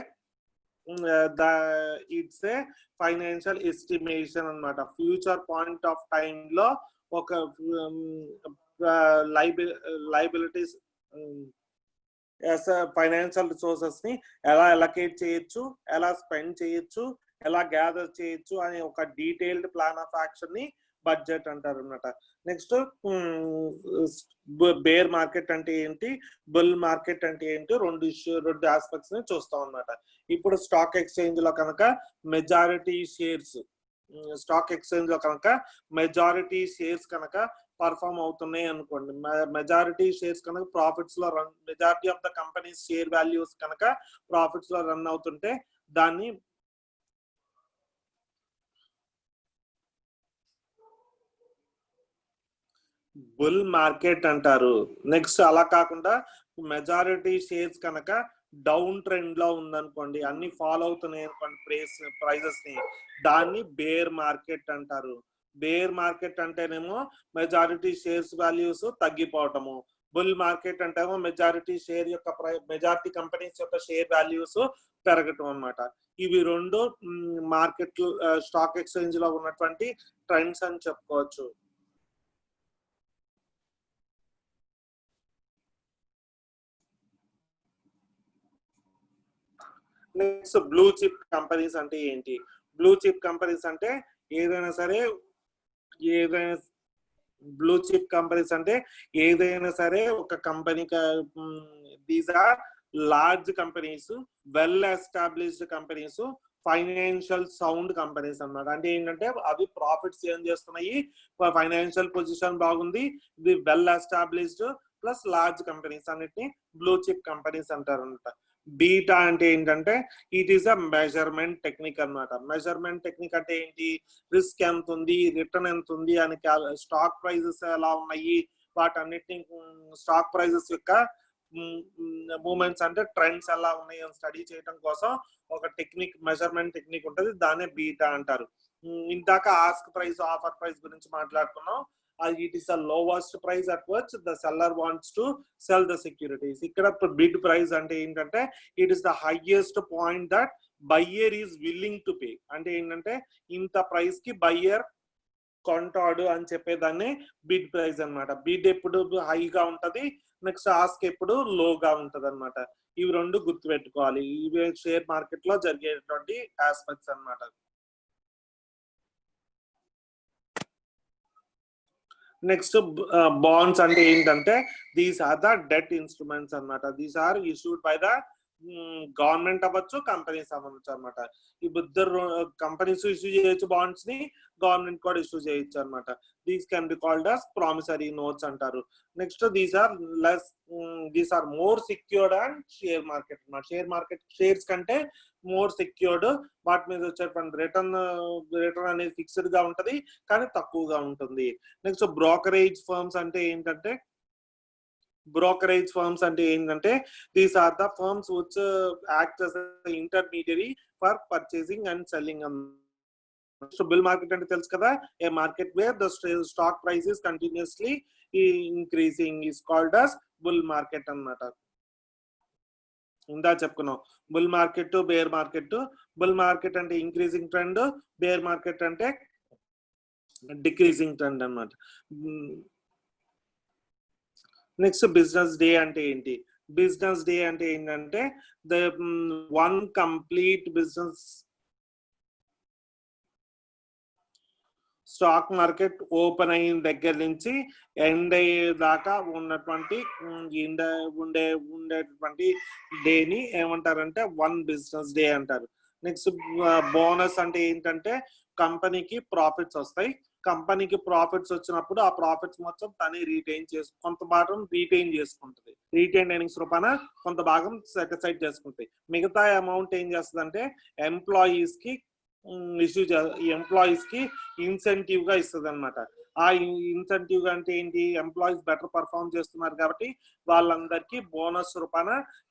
it's a financial estimation అన్నమాట. Future point of time లో ఒక liabilities financial resources ని ఎలా అలొకేట్ చేయొచ్చు, ఎలా స్పెండ్ చేయొచ్చు, ఎలా గ్యాదర్ చేయొచ్చు అనే ఒక డీటెయిల్డ్ ప్లాన్ ఆఫ్ యాక్షన్ ని బడ్జెట్ అంటారు అన్నమాట. నెక్స్ట్ బేర్ మార్కెట్ అంటే ఏంటి, బుల్ మార్కెట్ అంటే ఏంటి, రెండు ఆస్పెక్ట్స్ ని చూస్తాం అన్నమాట. ఇప్పుడు స్టాక్ ఎక్స్చేంజ్ లో కనుక మెజారిటీ షేర్స్ కనుక పర్ఫామ్ అవుతున్నాయి అనుకోండి, మెజారిటీ షేర్స్ కనుక ప్రాఫిట్స్ లో majority of the companies share values కనుక ప్రాఫిట్స్ లో రన్ అవుతుంటే దాన్ని బుల్ మార్కెట్ అంటారు. నెక్స్ట్ అలా కాకుండా మెజారిటీ షేర్స్ కనుక డౌన్ ట్రెండ్ లో ఉందనుకోండి, అన్ని ఫాలో అవుతున్నాయి అనుకోండి ప్రైజెస్ ని, దాన్ని బేర్ మార్కెట్ అంటారు. బేర్ మార్కెట్ అంటేనేమో మెజారిటీ షేర్స్ వాల్యూస్ తగ్గిపోవటము, బుల్ మార్కెట్ అంటేమో మెజారిటీ కంపెనీస్ యొక్క షేర్ వాల్యూస్ పెరగటం అన్నమాట. ఇవి రెండు మార్కెట్ స్టాక్ ఎక్స్చేంజ్ లో ఉన్నటువంటి ట్రెండ్స్ అని చెప్పుకోవచ్చు. నెక్స్ట్ బ్లూ చిప్ కంపెనీస్ అంటే ఏంటి? బ్లూ చిప్ కంపెనీస్ అంటే ఏదైనా సరే ఒక కంపెనీకి these are large companies, well established companies, financial sound companies అన్నమాట. అంటే ఏంటంటే అవి ప్రాఫిట్స్ ఏం చేస్తున్నాయి, ఫైనాన్షియల్ పొజిషన్ బాగుంది, ఇది well established plus large companies అన్నిటిని బ్లూ చిప్ కంపెనీస్ అంటారు అనమాట. బీటా అంటే ఏంటంటే it is a measurement technique అన్నమాట. మెజర్మెంట్ టెక్నిక్ అంటే ఏంటి? రిస్క్ ఎంత ఉంది, రిటర్న్ ఎంత ఉంది అని, స్టాక్ ప్రైజెస్ ఎలా ఉన్నాయి, వాటన్నిటిని స్టాక్ ప్రైజెస్ యొక్క మూమెంట్స్ అంటే ట్రెండ్స్ ఎలా ఉన్నాయి అని స్టడీ చేయడం కోసం ఒక టెక్నిక్, మెజర్మెంట్ టెక్నిక్ ఉంటుంది, దాన్నే బీటా అంటారు. ఇందాక ఆస్క్ ప్రైస్, ఆఫర్ ప్రైస్ గురించి మాట్లాడుకున్నాం. it is the lowest price at which the seller wants to sell the securities. ఇక్కడ bid price అంటే ఏంటంటే it is the highest point that buyer is willing to pay. అంటే ఏంటంటే ఇంత price కి buyer కొంటాడు అని చెప్పేదాన్ని బిడ్ ప్రైస్ అన్నమాట. బిడ్ ఎప్పుడు హైగా ఉంటది, నెక్స్ట్ ఆస్క్ ఎప్పుడు లోగా ఉంటది అన్నమాట. ఇవి రెండు గుర్తు పెట్టుకోవాలి. ఇవి షేర్ మార్కెట్ లో జరిగేటువంటి ఆస్పెక్ట్స్ అన్నమాట. నెక్స్ట్ బాండ్స్ అంటే ఏంటంటే these are the debt instruments అన్నమాట. These are issued by the government అవ్వచ్చు, కంపెనీస్ అవ్వచ్చు అనమాట. ఇద్దరు కంపెనీస్ ఇష్యూ చేయొచ్చు బాండ్స్ ని, గవర్నమెంట్ కూడా ఇష్యూ చేయొచ్చు అనమాట. These can be called as promissory notes అంటారు. Next these are more secured and share market అన్నమాట. షేర్ మార్కెట్ షేర్స్ కంటే మోర్ సెక్యూర్డ్. వాటి మీద వచ్చేటువంటి రిటర్న్ అనేది ఫిక్స్డ్ గా ఉంటది, కానీ తక్కువగా ఉంటుంది. నెక్స్ట్ బ్రోకరేజ్ ఫర్మ్స్ అంటే ఏంటంటే these are the firms which act as an intermediary for purchasing and selling. So bull market ante telusu kada, a market where the stock price is continuously increasing is called as bull market annata. ఇందా చెప్పుకున్నాం bull market, bear market. Bull market అంటే increasing trend, bear market అంటే decreasing trend అన్నమాట. Next business day అంటే ఏంటి? Business day అంటే ఏంటంటే the one complete business stock market open అయిన దగ్గర నుంచి ఎండ్ అయ్యేదాకా ఉన్నటువంటి ఉండేటువంటి డేని ఏమంటారంటే వన్ బిజినెస్ డే అంటారు. నెక్స్ట్ బోనస్ అంటే ఏంటంటే కంపెనీకి ప్రాఫిట్స్ వస్తాయి. కంపెనీకి ప్రాఫిట్స్ వచ్చినప్పుడు ఆ ప్రాఫిట్స్ మొత్తం తనే కొంత భాగం రీటైన్ చేసుకుంటుంది. రీటైన్ ఎర్నింగ్స్ రూపాన కొంత భాగం సెటిసైడ్ చేసుకుంటాయి. మిగతా అమౌంట్ ఏం చేస్తుంది అంటే ఎంప్లాయీస్ కి ఇన్సెంటివ్ గా ఇస్తుంది అనమాట. ఆ ఇన్సెంటివ్ అంటే ఏంటి? ఎంప్లాయీస్ బెటర్ పర్ఫార్మ్ చేస్తున్నారు కాబట్టి వాళ్ళందరికీ బోనస్ రూపాన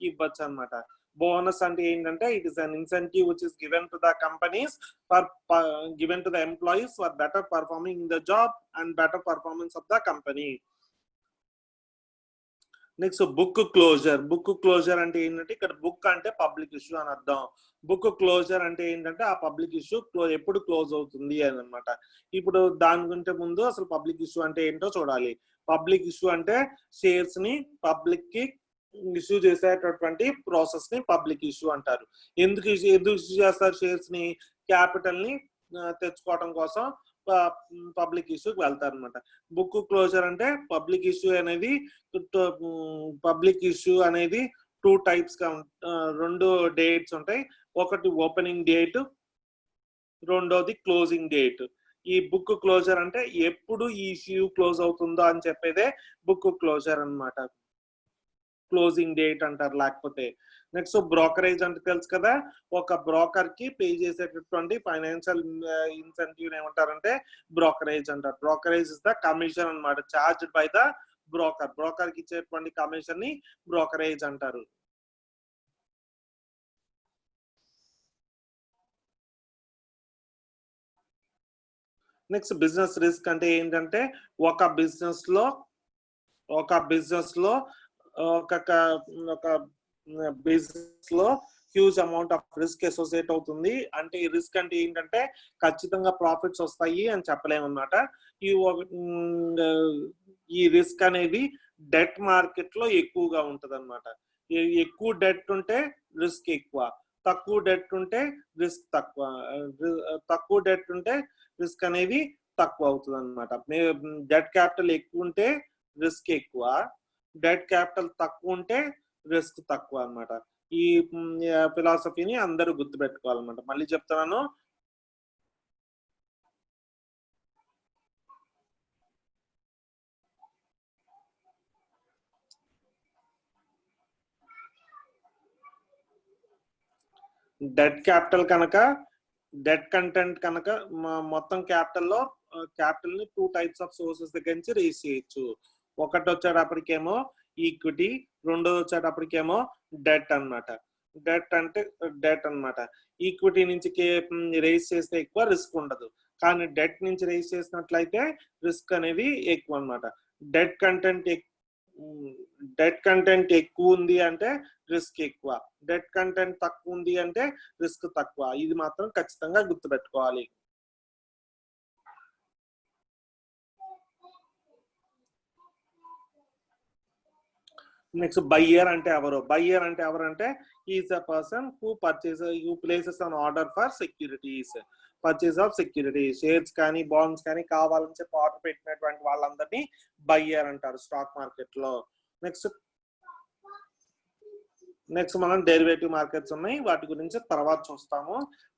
ఇవ్వచ్చు అనమాట. బోనస్ అంటే ఏంటంటే it is an incentive which is given to the companies for given to the employees for better performing in the job and better performance of the company. Next book closure. Book closure అంటే ఏంటంటే ఇక్కడ book అంటే public issue అని అర్థం. Book closure అంటే ఏంటంటే ఆ public issue ఎప్పుడు క్లోజ్ అవుతుంది అని అనమాట. ఇప్పుడు దాని కంటే ముందు అసలు పబ్లిక్ ఇష్యూ అంటే ఏంటో చూడాలి. పబ్లిక్ ఇష్యూ అంటే షేర్స్ ని పబ్లిక్ కి ఇష్యూ చేసేటటువంటి ప్రాసెస్ ని పబ్లిక్ ఇష్యూ అంటారు. ఎందుకు ఇష్యూ చేస్తారు? షేర్స్ ని, క్యాపిటల్ ని తెచ్చుకోవడం కోసం పబ్లిక్ ఇష్యూకి వెళ్తారు అనమాట. బుక్ క్లోజర్ అంటే పబ్లిక్ ఇష్యూ అనేది టూ టైప్స్ గా రెండు డేట్స్ ఉంటాయి. ఒకటి ఓపెనింగ్ డేట్, రెండోది క్లోజింగ్ డేట్. ఈ బుక్ క్లోజర్ అంటే ఎప్పుడు ఈ ఇష్యూ క్లోజ్ అవుతుందో అని చెప్పేదే బుక్ క్లోజర్ అన్నమాట. క్లోజింగ్ డేట్ అంటారు లేకపోతే. నెక్స్ట్ బ్రోకరేజ్ అంటే తెలుసు కదా, ఒక బ్రోకర్ కి పే చేసేటటువంటి ఫైనాన్షియల్ ఇన్సెంటివ్ ఏమంటారంటే బ్రోకరేజ్ అంటారు. బ్రోకరేజ్ ఇస్ ద కమిషన్ అన్నమాట, charged by the broker. Broker కి ఇచ్చేటువంటి కమిషన్ ని బ్రోకరేజ్ అంటారు. నెక్స్ట్ బిజినెస్ రిస్క్ అంటే ఏంటంటే ఒక బిజినెస్ లో huge amount of risk associate అవుతుంది. అంటే ఈ రిస్క్ అంటే ఏంటంటే ఖచ్చితంగా ప్రాఫిట్స్ వస్తాయి అని చెప్పలేము అన్నమాట. ఈ రిస్క్ అనేది డెట్ మార్కెట్ లో ఎక్కువగా ఉంటది అనమాట. ఎక్కువ డెట్ ఉంటే రిస్క్ ఎక్కువ, తక్కువ డెట్ ఉంటే రిస్క్ తక్కువ. తక్కువ డెట్ ఉంటే రిస్క్ అనేది తక్కువ అవుతుంది అనమాట. డెట్ క్యాపిటల్ ఎక్కువ ఉంటే రిస్క్ ఎక్కువ, డెట్ క్యాపిటల్ తక్కువ ఉంటే రిస్క్ తక్కువ అన్నమాట. ఈ ఫిలాసఫీని అందరూ గుర్తుపెట్టుకోవాలన్నమాట. మళ్ళీ చెప్తున్నాను, డెట్ క్యాపిటల్ కనుక డెట్ కంటెంట్ కనుక మొత్తం క్యాపిటల్ ని టూ టైప్స్ ఆఫ్ సోర్సెస్ దగ్గర నుంచి రేస్ చేయొచ్చు. ఒకటి వచ్చేటప్పటికేమో ఈక్విటీ, రెండోది వచ్చేటప్పటికేమో డెట్ అన్నమాట. డెట్ అంటే డెట్ అన్నమాట. ఈక్విటీ నుంచి రేస్ చేస్తే ఎక్కువ రిస్క్ ఉండదు, కానీ డెట్ నుంచి రేస్ చేసినట్లయితే రిస్క్ అనేది ఎక్కువ అన్నమాట. డెట్ కంటెంట్ ఎక్కువ ఉంది అంటే రిస్క్ ఎక్కువ, డెట్ కంటెంట్ తక్కువ ఉంది అంటే రిస్క్ తక్కువ. ఇది మాత్రం ఖచ్చితంగా గుర్తుపెట్టుకోవాలి. నెక్స్ట్ బయ్యర్ అంటే ఎవరు? బయ్యర్ అంటే ఎవరంటే is a person who places on order for securities, purchase of security, shares కానీ బాండ్స్ కానీ కావాలని చెప్పి ఆర్డర్ పెట్టినటువంటి వాళ్ళందరినీ బయ్యర్ అంటారు స్టాక్ మార్కెట్ లో. నెక్స్ట్ మనం డెరివేటివ్ మార్కెట్స్ ఉన్నాయి, వాటి గురించి తర్వాత చూస్తాము.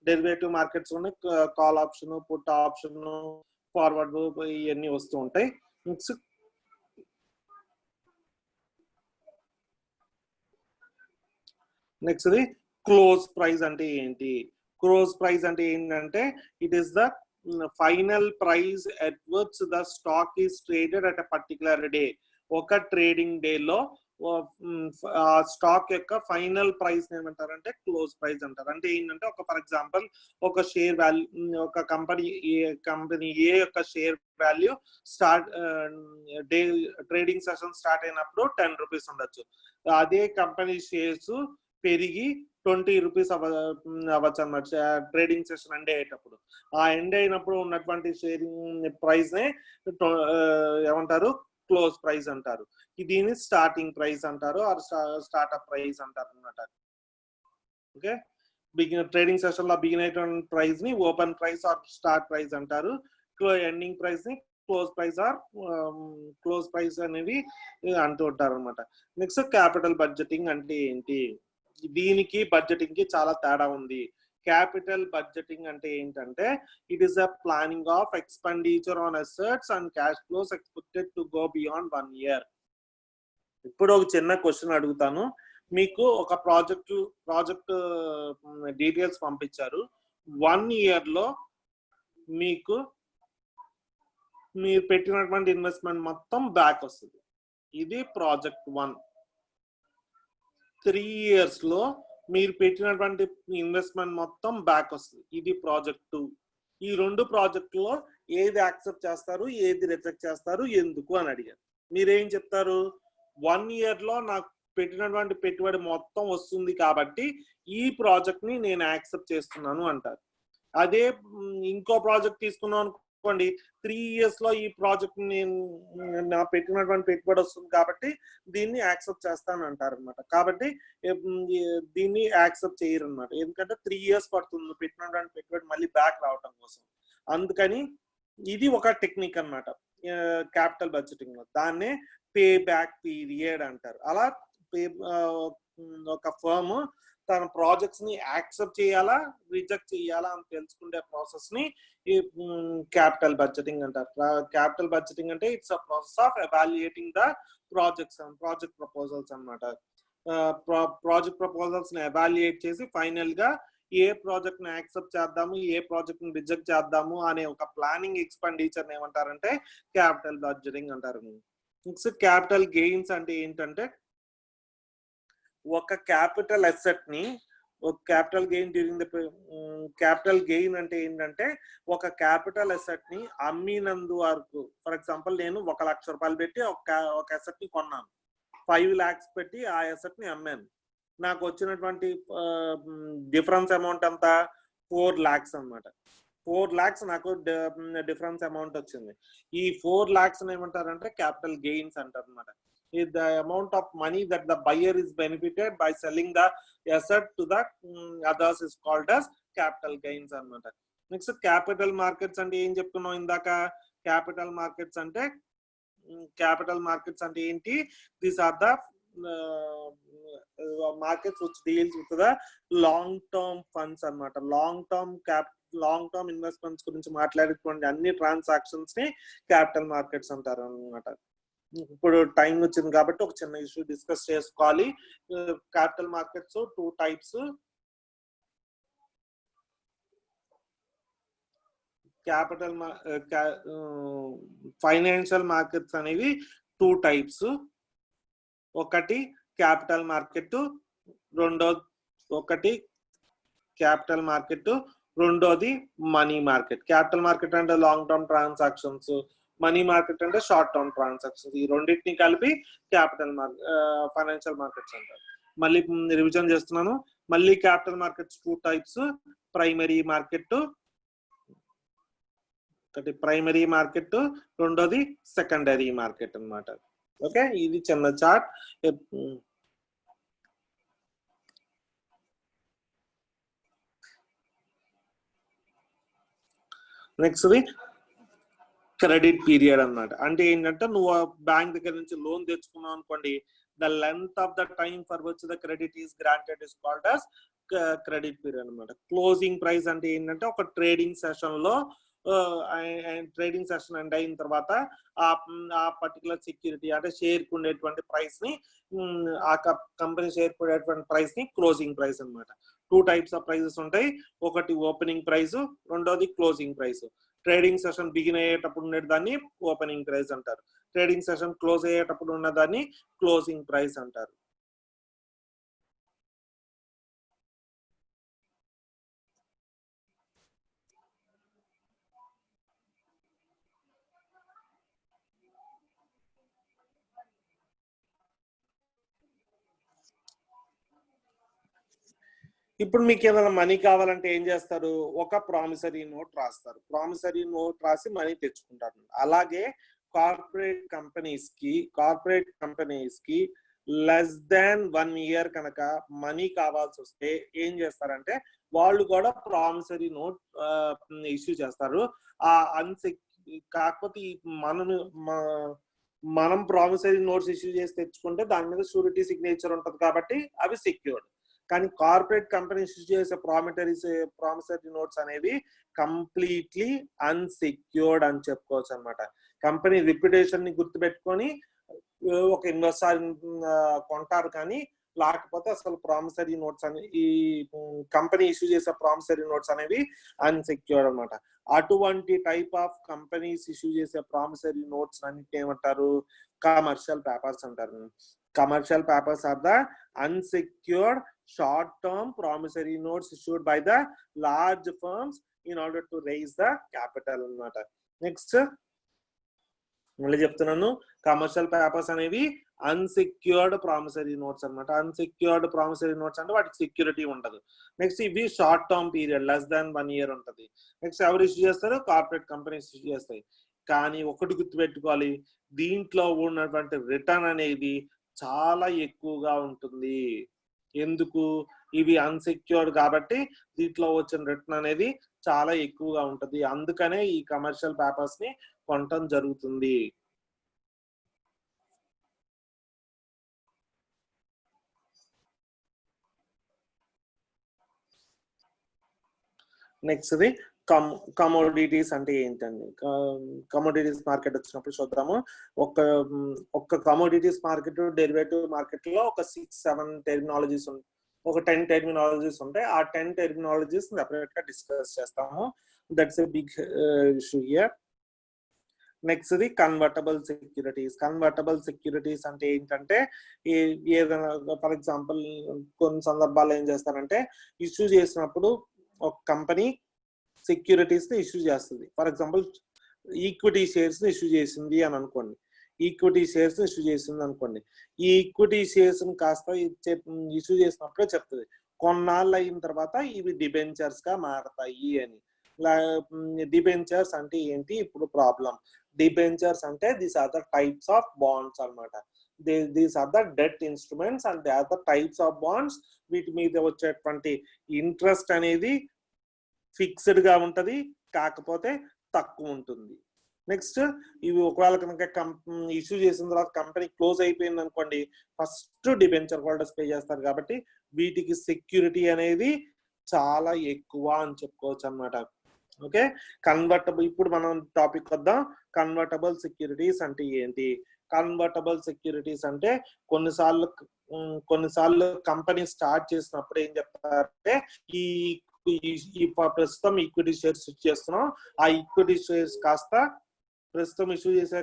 డెరివేటివ్ మార్కెట్స్ ఉన్నాయి, call option, put option, forward, ఇవన్నీ వస్తూ ఉంటాయి. నెక్స్ట్ క్లోజ్ ప్రైస్ అంటే ఏంటి? క్లోజ్ ప్రైస్ అంటే ఏంటంటే it is the final price at which the stock is traded at a particular day. ఒక ట్రేడింగ్ డే లో స్టాక్ యొక్క ఫైనల్ ప్రైస్ ఏమంటారంటే క్లోజ్ ప్రైస్ అంటారు. అంటే ఏంటంటే ఒక ఫర్ ఎగ్జాంపుల్ ఒక షేర్ వాల్యూ, ఒక కంపెనీ ఏ యొక్క share value day trading session start అయినప్పుడు 10 రూపీస్ ఉండొచ్చు. అదే కంపెనీ షేర్స్ పెరిగి 20 రూపీస్ అవ్వచ్చు అన్నమాట ట్రేడింగ్ సెషన్ ఎండ్ అయ్యేటప్పుడు. ఆ ఎండ్ అయినప్పుడు ఉన్నటువంటి షేరింగ్ ప్రైస్ నే ఏమంటారు? క్లోజ్ ప్రైస్ అంటారు. దీన్ని స్టార్టింగ్ ప్రైస్ అంటారు, ఆర్ స్టార్ట్అప్ ప్రైస్ అంటారు అన్నమాట. ఓకే, ట్రేడింగ్ సెషన్ లో బిగిన్ అయిన ప్రైస్ ని open price or start price అంటారు. ఎండింగ్ ప్రైస్ ని close price or close price అనేవి అంటూ ఉంటారు అనమాట. నెక్స్ట్ క్యాపిటల్ బడ్జెటింగ్ అంటే ఏంటి? దీనికి బడ్జెటింగ్ కి చాలా తేడా ఉంది. క్యాపిటల్ బడ్జెటింగ్ అంటే ఏంటంటే it is a planning of expenditure on assets and cash flows expected to go beyond 1 year. ఇప్పుడు ఒక చిన్న క్వశ్చన్ అడుగుతాను. మీకు ఒక ప్రాజెక్ట్ డీటెయిల్స్ పంపించారు. 1 year లో మీకు మీరు పెట్టినటువంటి ఇన్వెస్ట్మెంట్ మొత్తం బ్యాక్ వస్తుంది. ఇది ప్రాజెక్ట్ 1. 3 years లో మీరు పెట్టినటువంటి ఇన్వెస్ట్మెంట్ మొత్తం బ్యాక్ వస్తుంది. ఇది ప్రాజెక్ట్ 2. ఈ 2 ప్రాజెక్టులో ఏది యాక్సెప్ట్ చేస్తారు, ఏది రిజెక్ట్ చేస్తారు, ఎందుకు అని అడిగారు. మీరేం చెప్తారు? 1 year లో నాకు పెట్టినటువంటి పెట్టుబడి మొత్తం వస్తుంది కాబట్టి ఈ ప్రాజెక్ట్ ని నేను యాక్సెప్ట్ చేస్తున్నాను అంటారు. అదే ఇంకో ప్రాజెక్ట్ తీసుకున్నాం అనుకోండి, 3 years లో ఈ ప్రాజెక్ట్ నేను నా పెట్టినటువంటి పెట్టుబడి వస్తుంది కాబట్టి దీన్ని యాక్సెప్ట్ చేస్తాను అంటారు అనమాట. కాబట్టి దీన్ని యాక్సెప్ట్ చేయరు అనమాట. ఎందుకంటే 3 years పడుతుంది పెట్టినటువంటి పెట్టుబడి మళ్ళీ బ్యాక్ రావటం కోసం. అందుకని ఇది ఒక టెక్నిక్ అన్నమాట క్యాపిటల్ బడ్జెటింగ్ లో. దాన్నే పే బ్యాక్ పీరియడ్ అంటారు. అలా ఒక ఫర్మ్ తన ప్రాజెక్ట్స్ ని యాక్సెప్ట్ చేయాలా, రిజెక్ట్ చేయాలా అని తెలుసుకునే ప్రాసెస్ ని క్యాపిటల్ బడ్జెటింగ్ అంటారు. క్యాపిటల్ బడ్జెటింగ్ అంటే it's a process of evaluating the project proposals అన్నమాట. ప్రాజెక్ట్ ప్రపోజల్స్ ని ఎవాల్యుయేట్ చేసి ఫైనల్ గా ఏ ప్రాజెక్ట్ ని యాక్సెప్ట్ చేద్దాము, ఏ ప్రాజెక్ట్ ని రిజెక్ట్ చేద్దాము అనే ఒక ప్లానింగ్ ఎక్స్పెండిచర్ ఏమంటారంటే క్యాపిటల్ బడ్జెటింగ్ అంటారు. నెక్స్ట్ క్యాపిటల్ గెయిన్స్ అంటే ఏంటంటే ఒక క్యాపిటల్ అసెట్ ని ఒక capital gain during the capital gain అంటే ఏంటంటే ఒక క్యాపిటల్ అసెట్ ని అమ్మినందు వరకు, ఫర్ ఎగ్జాంపుల్ నేను 1 లక్ష రూపాయలు పెట్టి ఒక అసెట్ ని కొన్నాను, 5 lakhs పెట్టి ఆ అసెట్ ని అమ్మాను. నాకు వచ్చినటువంటి డిఫరెన్స్ అమౌంట్ అంతా 4 lakhs అన్నమాట. 4 lakhs నాకు డిఫరెన్స్ అమౌంట్ వచ్చింది. ఈ 4 lakhs ఏమంటారంటే క్యాపిటల్ గెయిన్స్ అంటారు అనమాట. is the amount of money that the buyer is benefited by selling the asset to the others is called as capital gains అన్నమాట. Next capital markets అంటే ఏం చెప్తున్నాం ఇందాక? క్యాపిటల్ మార్కెట్స్ అంటే ఏంటి? These are the markets which deals with the long term funds అన్నమాట. Long term investments గురించి మాట్లాడేటువంటి అన్ని ట్రాన్సాక్షన్స్ ని క్యాపిటల్ మార్కెట్స్ అంటారు అన్నమాట. ఇప్పుడు టైం వచ్చింది కాబట్టి ఒక చిన్న ఇష్యూ డిస్కస్ చేసుకోవాలి. Capital markets 2 types. Financial markets అనేవి 2 types. ఒకటి క్యాపిటల్ మార్కెట్, ఒకటి క్యాపిటల్ మార్కెట్, రెండోది మనీ మార్కెట్. క్యాపిటల్ మార్కెట్ అంటే long term transactions, money market అంటే షార్ట్ టర్మ్ ట్రాన్సాక్షన్స్. ఈ రెండింటిని కలిపి క్యాపిటల్ మార్కెట్ ఫైనాన్షియల్ మార్కెట్స్ అంటారు. మళ్ళీ రివిజన్ చేస్తున్నాను. మళ్ళీ capital markets 2 types. Primary market, ఒకటి ప్రైమరీ మార్కెట్, రెండోది సెకండరీ మార్కెట్ అన్నమాట. ఓకే, ఇది చిన్న చార్ట్. నెక్స్ట్ క్రెడిట్ పీరియడ్ అన్నమాట. అంటే ఏంటంటే నువ్వు బ్యాంక్ దగ్గర నుంచి లోన్ తెచ్చుకున్నావు అనుకోండి, the length of the time for which the credit is granted is called as credit period అన్నమాట. క్లోజింగ్ ప్రైస్ అంటే ఏంటంటే ఒక ట్రేడింగ్ సెషన్ లో ట్రేడింగ్ సెషన్ ఎండ్ అయిన తర్వాత ఆ పర్టికులర్ సెక్యూరిటీ అంటే షేర్ కు ఉండేటువంటి ప్రైస్ ని, ఆ కంపెనీ షేర్ కు ఉండేటువంటి ప్రైస్ ని క్లోజింగ్ ప్రైస్ అన్నమాట. 2 టైప్స్ ఆఫ్ ప్రైజెస్ ఉంటాయి. ఒకటి ఓపెనింగ్ ప్రైస్, రెండోది closing price. Trading session begin అయ్యేటప్పుడు ఉండే దాన్ని ఓపెనింగ్ ప్రైస్ అంటారు. ట్రేడింగ్ సెషన్ క్లోజ్ అయ్యేటప్పుడు ఉన్న దాన్ని క్లోజింగ్ ప్రైస్ అంటారు. ఇప్పుడు మీకు ఏదైనా మనీ కావాలంటే ఏం చేస్తారు? ఒక ప్రామిసరీ నోట్ రాస్తారు. ప్రామిసరీ నోట్ రాసి మనీ తెచ్చుకుంటారు. అలాగే కార్పొరేట్ కంపెనీస్ కి లెస్ దాన్ 1 ఇయర్ కనుక మనీ కావాల్సి వస్తే ఏం చేస్తారంటే వాళ్ళు కూడా ప్రామిసరీ నోట్ ఇష్యూ చేస్తారు. ఆ కాకపోతే మనం ప్రామిసరీ నోట్స్ ఇష్యూ చేసి తెచ్చుకుంటే దాని మీద షూరిటీ సిగ్నేచర్ ఉంటుంది కాబట్టి అవి సెక్యూర్డ్. కానీ కార్పొరేట్ కంపెనీస్ ఇష్యూ చేసే ప్రామిసరీ నోట్స్ అనేవి కంప్లీట్లీ అన్సెక్యూర్డ్ అని చెప్పుకోవచ్చు అనమాట. కంపెనీ రిప్యుటేషన్ ని గుర్తుపెట్టుకొని ఒక ఇన్వెస్టర్ కొంటారు, కానీ లేకపోతే అసలు ప్రామిసరీ నోట్స్ అని ఈ కంపెనీ ఇష్యూ చేసే ప్రామిసరీ నోట్స్ అనేవి అన్సెక్యూర్డ్ అనమాట. అటువంటి టైప్ ఆఫ్ కంపెనీస్ ఇష్యూ చేసే ప్రామిసరీ నోట్స్ అన్నిటి ఏమంటారు? కమర్షియల్ పేపర్స్ అంటారు. Commercial papers are the unsecured short-term promissory notes issued by the large firms in order to raise the capital అన్నమాట. Next మళ్ళీ చెప్తున్నాను, కమర్షియల్ పేపర్స్ అనేవి అన్సెక్యూర్డ్ ప్రామిసరీ నోట్స్ అన్నమాట. Unsecured promissory notes అంటే వాటికి సెక్యూరిటీ ఉండదు. Next ఇవి short term period, less than 1 year ఉంటుంది. నెక్స్ట్ ఎవరు ఇష్యూ చేస్తారు? కార్పొరేట్ కంపెనీస్ ఇష్యూ చేస్తాయి. కానీ ఒకటి గుర్తుపెట్టుకోవాలి, దీంట్లో ఉన్నటువంటి రిటర్న్ అనేది చాలా ఎక్కువగా ఉంటుంది. ఎందుకు? ఇవి అన్సెక్యూర్డ్ కాబట్టి దీంట్లో వచ్చిన రిటర్న్ అనేది చాలా ఎక్కువగా ఉంటుంది. అందుకనే ఈ కమర్షియల్ పేపర్స్ ని కొనటం జరుగుతుంది. నెక్స్ట్ కమోడిటీస్ అంటే ఏంటండి? కమోడిటీస్ మార్కెట్ వచ్చినప్పుడు చూద్దాము. ఒక కమోడిటీస్ మార్కెట్, డెరివేటివ్ మార్కెట్ లో ఒక 6-7 టెర్మినాలజీస్ ఉంటాయి. ఒక 10 టెర్మినాలజీస్ ఉంటాయి. ఆ 10 టెర్మినాలజీస్ సెపరేట్ గా డిస్కస్ చేస్తాము. That's a big issue here. Next convertible securities. Convertible securities అంటే ఏంటంటే ఏదైనా ఫర్ ఎగ్జాంపుల్ కొన్ని సందర్భాల్లో ఏం చేస్తారంటే ఇష్యూ చేసినప్పుడు ఒక కంపెనీ సెక్యూరిటీస్ ని ఇష్యూ చేస్తుంది. ఫర్ ఎగ్జాంపుల్ ఈక్విటీ షేర్స్ ని ఇష్యూ చేసింది అని అనుకోండి. ఈక్విటీ షేర్స్ ఇష్యూ చేసింది అనుకోండి. ఈ ఈక్విటీ షేర్స్ కాస్త ఇష్యూ చేసినప్పుడే చెప్తుంది కొన్నాళ్ళు అయిన తర్వాత ఇవి డిబెంచర్స్ గా మారతాయి అని. డిబెంచర్స్ అంటే ఏంటి? ఇప్పుడు ప్రాబ్లం. డిబెంచర్స్ అంటే these are the types of bonds అన్నమాట. These are the debt instruments and they are the types of bonds. వీటి మీద వచ్చేటువంటి ఇంట్రెస్ట్ అనేది ఫిక్స్డ్ గా ఉంటది, కాకపోతే తక్కువ ఉంటుంది. నెక్స్ట్ ఇవి ఒకవేళ కనుక ఇష్యూ చేసిన తర్వాత కంపెనీ క్లోజ్ అయిపోయింది అనుకోండి, ఫస్ట్ డిబెంచర్ హోల్డర్స్ పే చేస్తారు. కాబట్టి వీటికి సెక్యూరిటీ అనేది చాలా ఎక్కువ అని చెప్పుకోవచ్చు అన్నమాట. Okay, convertible. ఇప్పుడు మనం టాపిక్ వద్దాం. కన్వర్టబుల్ సెక్యూరిటీస్ అంటే ఏంటి? కన్వర్టబుల్ సెక్యూరిటీస్ అంటే కొన్నిసార్లు కంపెనీ స్టార్ట్ చేసినప్పుడు ఏం చెప్తారంటే ఈ ప్రస్తుతం ఈక్విటీ షేర్స్ ఇష్యూ చేస్తున్నాం, ఆ ఈక్విటీ షేర్స్ కాస్త ప్రస్తుతం ఇష్యూ చేసే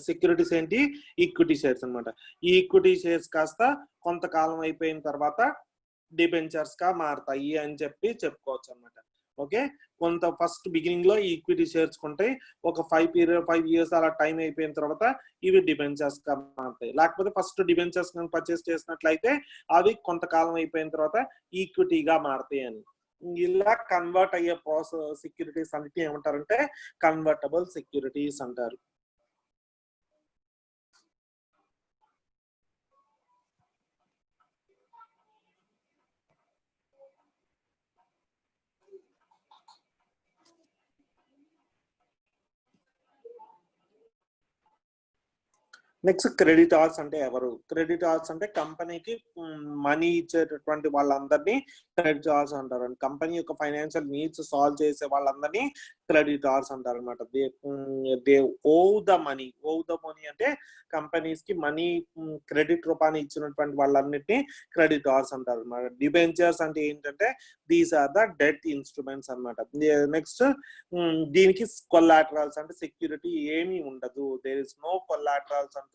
సెక్యూరిటీస్ ఏంటి? ఈక్విటీ షేర్స్ అన్నమాట. ఈ ఈక్విటీ షేర్స్ కాస్త కొంతకాలం అయిపోయిన తర్వాత డిబెంచర్స్ గా మారతాయి అని చెప్పుకోవచ్చు అనమాట. ఓకే, కొంత ఫస్ట్ బిగినింగ్ లో ఈక్విటీ షేర్స్ ఉంటాయి, ఒక 5 years అలా టైం అయిపోయిన తర్వాత ఇవి డిబెంచర్స్ గా మారుతాయి. లేకపోతే ఫస్ట్ డిబెంచర్స్ పర్చేస్ చేసినట్లయితే అవి కొంతకాలం అయిపోయిన తర్వాత ఈక్విటీగా మారుతాయి అని. ఇలా కన్వర్ట్ అయ్యే ప్రాసెస్ సెక్యూరిటీస్ అన్నిటి ఏమంటారంటే కన్వర్టబుల్ సెక్యూరిటీస్ అంటారు. నెక్స్ట్ క్రెడిటార్స్ అంటే ఎవరు? క్రెడిటార్స్ అంటే కంపెనీకి మనీ ఇచ్చేటటువంటి వాళ్ళందరినీ క్రెడిటార్స్ అంటారు. కంపెనీ యొక్క ఫైనాన్షియల్ నీడ్స్ సాల్వ్ చేసే వాళ్ళందరినీ క్రెడిటార్స్ అంటారు అనమాట. They owe the money. Owe the money అంటే కంపెనీస్ కి మనీ క్రెడిట్ రూపాన్ని ఇచ్చినటువంటి వాళ్ళన్నిటినీ క్రెడిటార్స్ అంటారు అనమాట. డిబెంచర్స్ అంటే ఏంటంటే these are the debt instruments అనమాట. నెక్స్ట్ దీనికి కొల్లాటరల్స్ అంటే సెక్యూరిటీ ఏమీ ఉండదు. దేర్ ఇస్ నో కొల్లాటరల్స్ అంటే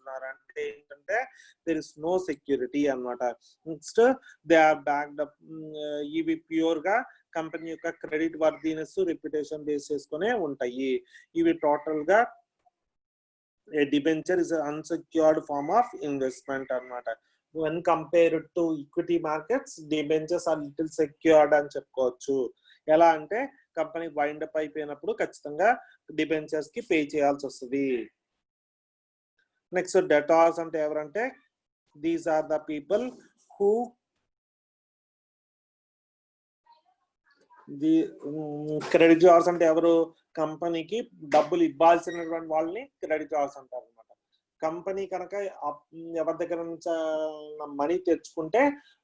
ఏంటంటే దేర్ ఇస్ నో సెక్యూరిటీ అన్నమాట. Next they are backed up. ఇవి ప్యూర్ గా కంపెనీ యొక్క క్రెడిట్ వర్దినెస్ రెప్యుటేషన్ బేస్ చేసుకునే ఉంటాయి. ఇవి టోటల్ గా debenture is unsecured form of investment అన్నమాట. when compared to equity markets, debentures are little secured అని చెప్పుకోవచ్చు. ఎలా అంటే కంపెనీ వైండ్ అప్ అయిపోయినప్పుడు ఖచ్చితంగా డిబెంచర్స్ కి పే చేయాల్సి వస్తుంది. నెక్స్ట్ డెటార్స్ అంటే ఎవరంటే these are the people who the creditors అంటే ఎవరు? కంపెనీకి డబ్బులు ఇవ్వాల్సినటువంటి వాళ్ళని క్రెడిటార్స్ అంటారు అనమాట. కంపెనీ కనుక ఎవరి దగ్గర నుంచి మనీ తెచ్చుకుంటే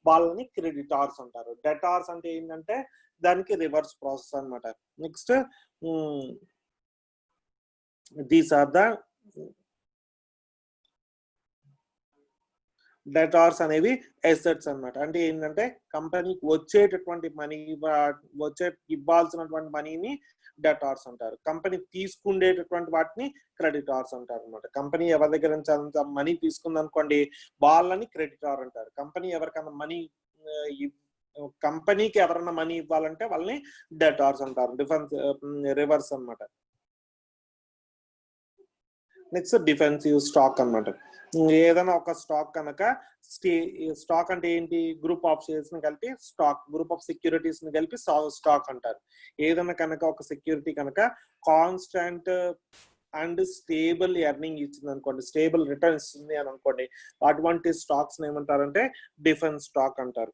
వాళ్ళని క్రెడిటార్స్ అంటారు. డెటార్స్ అంటే ఏంటంటే దానికి రివర్స్ ప్రాసెస్ అనమాట. Next these are the debtors అనేవి ఎసెట్స్ అన్నమాట. అంటే ఏంటంటే కంపెనీకి వచ్చేటటువంటి మనీ ఇవ్వాల్సినటువంటి మనీని డెటార్స్ అంటారు. కంపెనీ తీసుకునేటటువంటి వాటిని క్రెడిటార్స్ అంటారు అనమాట. కంపెనీ ఎవరి దగ్గర నుంచి మనీ తీసుకుంది అనుకోండి వాళ్ళని క్రెడిటార్ అంటారు. కంపెనీ ఎవరికైనా మనీ కంపెనీకి ఎవరైనా మనీ ఇవ్వాలంటే వాళ్ళని డెటార్స్ అంటారు. రివర్స్ అన్నమాట. నెక్స్ట్ డిఫెన్సివ్ స్టాక్ అన్నమాట. ఏదైనా ఒక స్టాక్ కనుక స్టాక్ అంటే ఏంటి? గ్రూప్ ఆఫ్ షేర్స్ ని కలిపి స్టాక్, గ్రూప్ ఆఫ్ సెక్యూరిటీస్ ని కలిపి స్టాక్ అంటారు. ఏదైనా కనుక ఒక సెక్యూరిటీ కనుక కాన్స్టెంట్ అండ్ స్టేబుల్ ఎర్నింగ్ ఇచ్చింది అనుకోండి, స్టేబుల్ రిటర్న్ ఇస్తుంది అని అనుకోండి, అటువంటి స్టాక్స్ ఏమంటారంటే డిఫెన్స్ స్టాక్ అంటారు.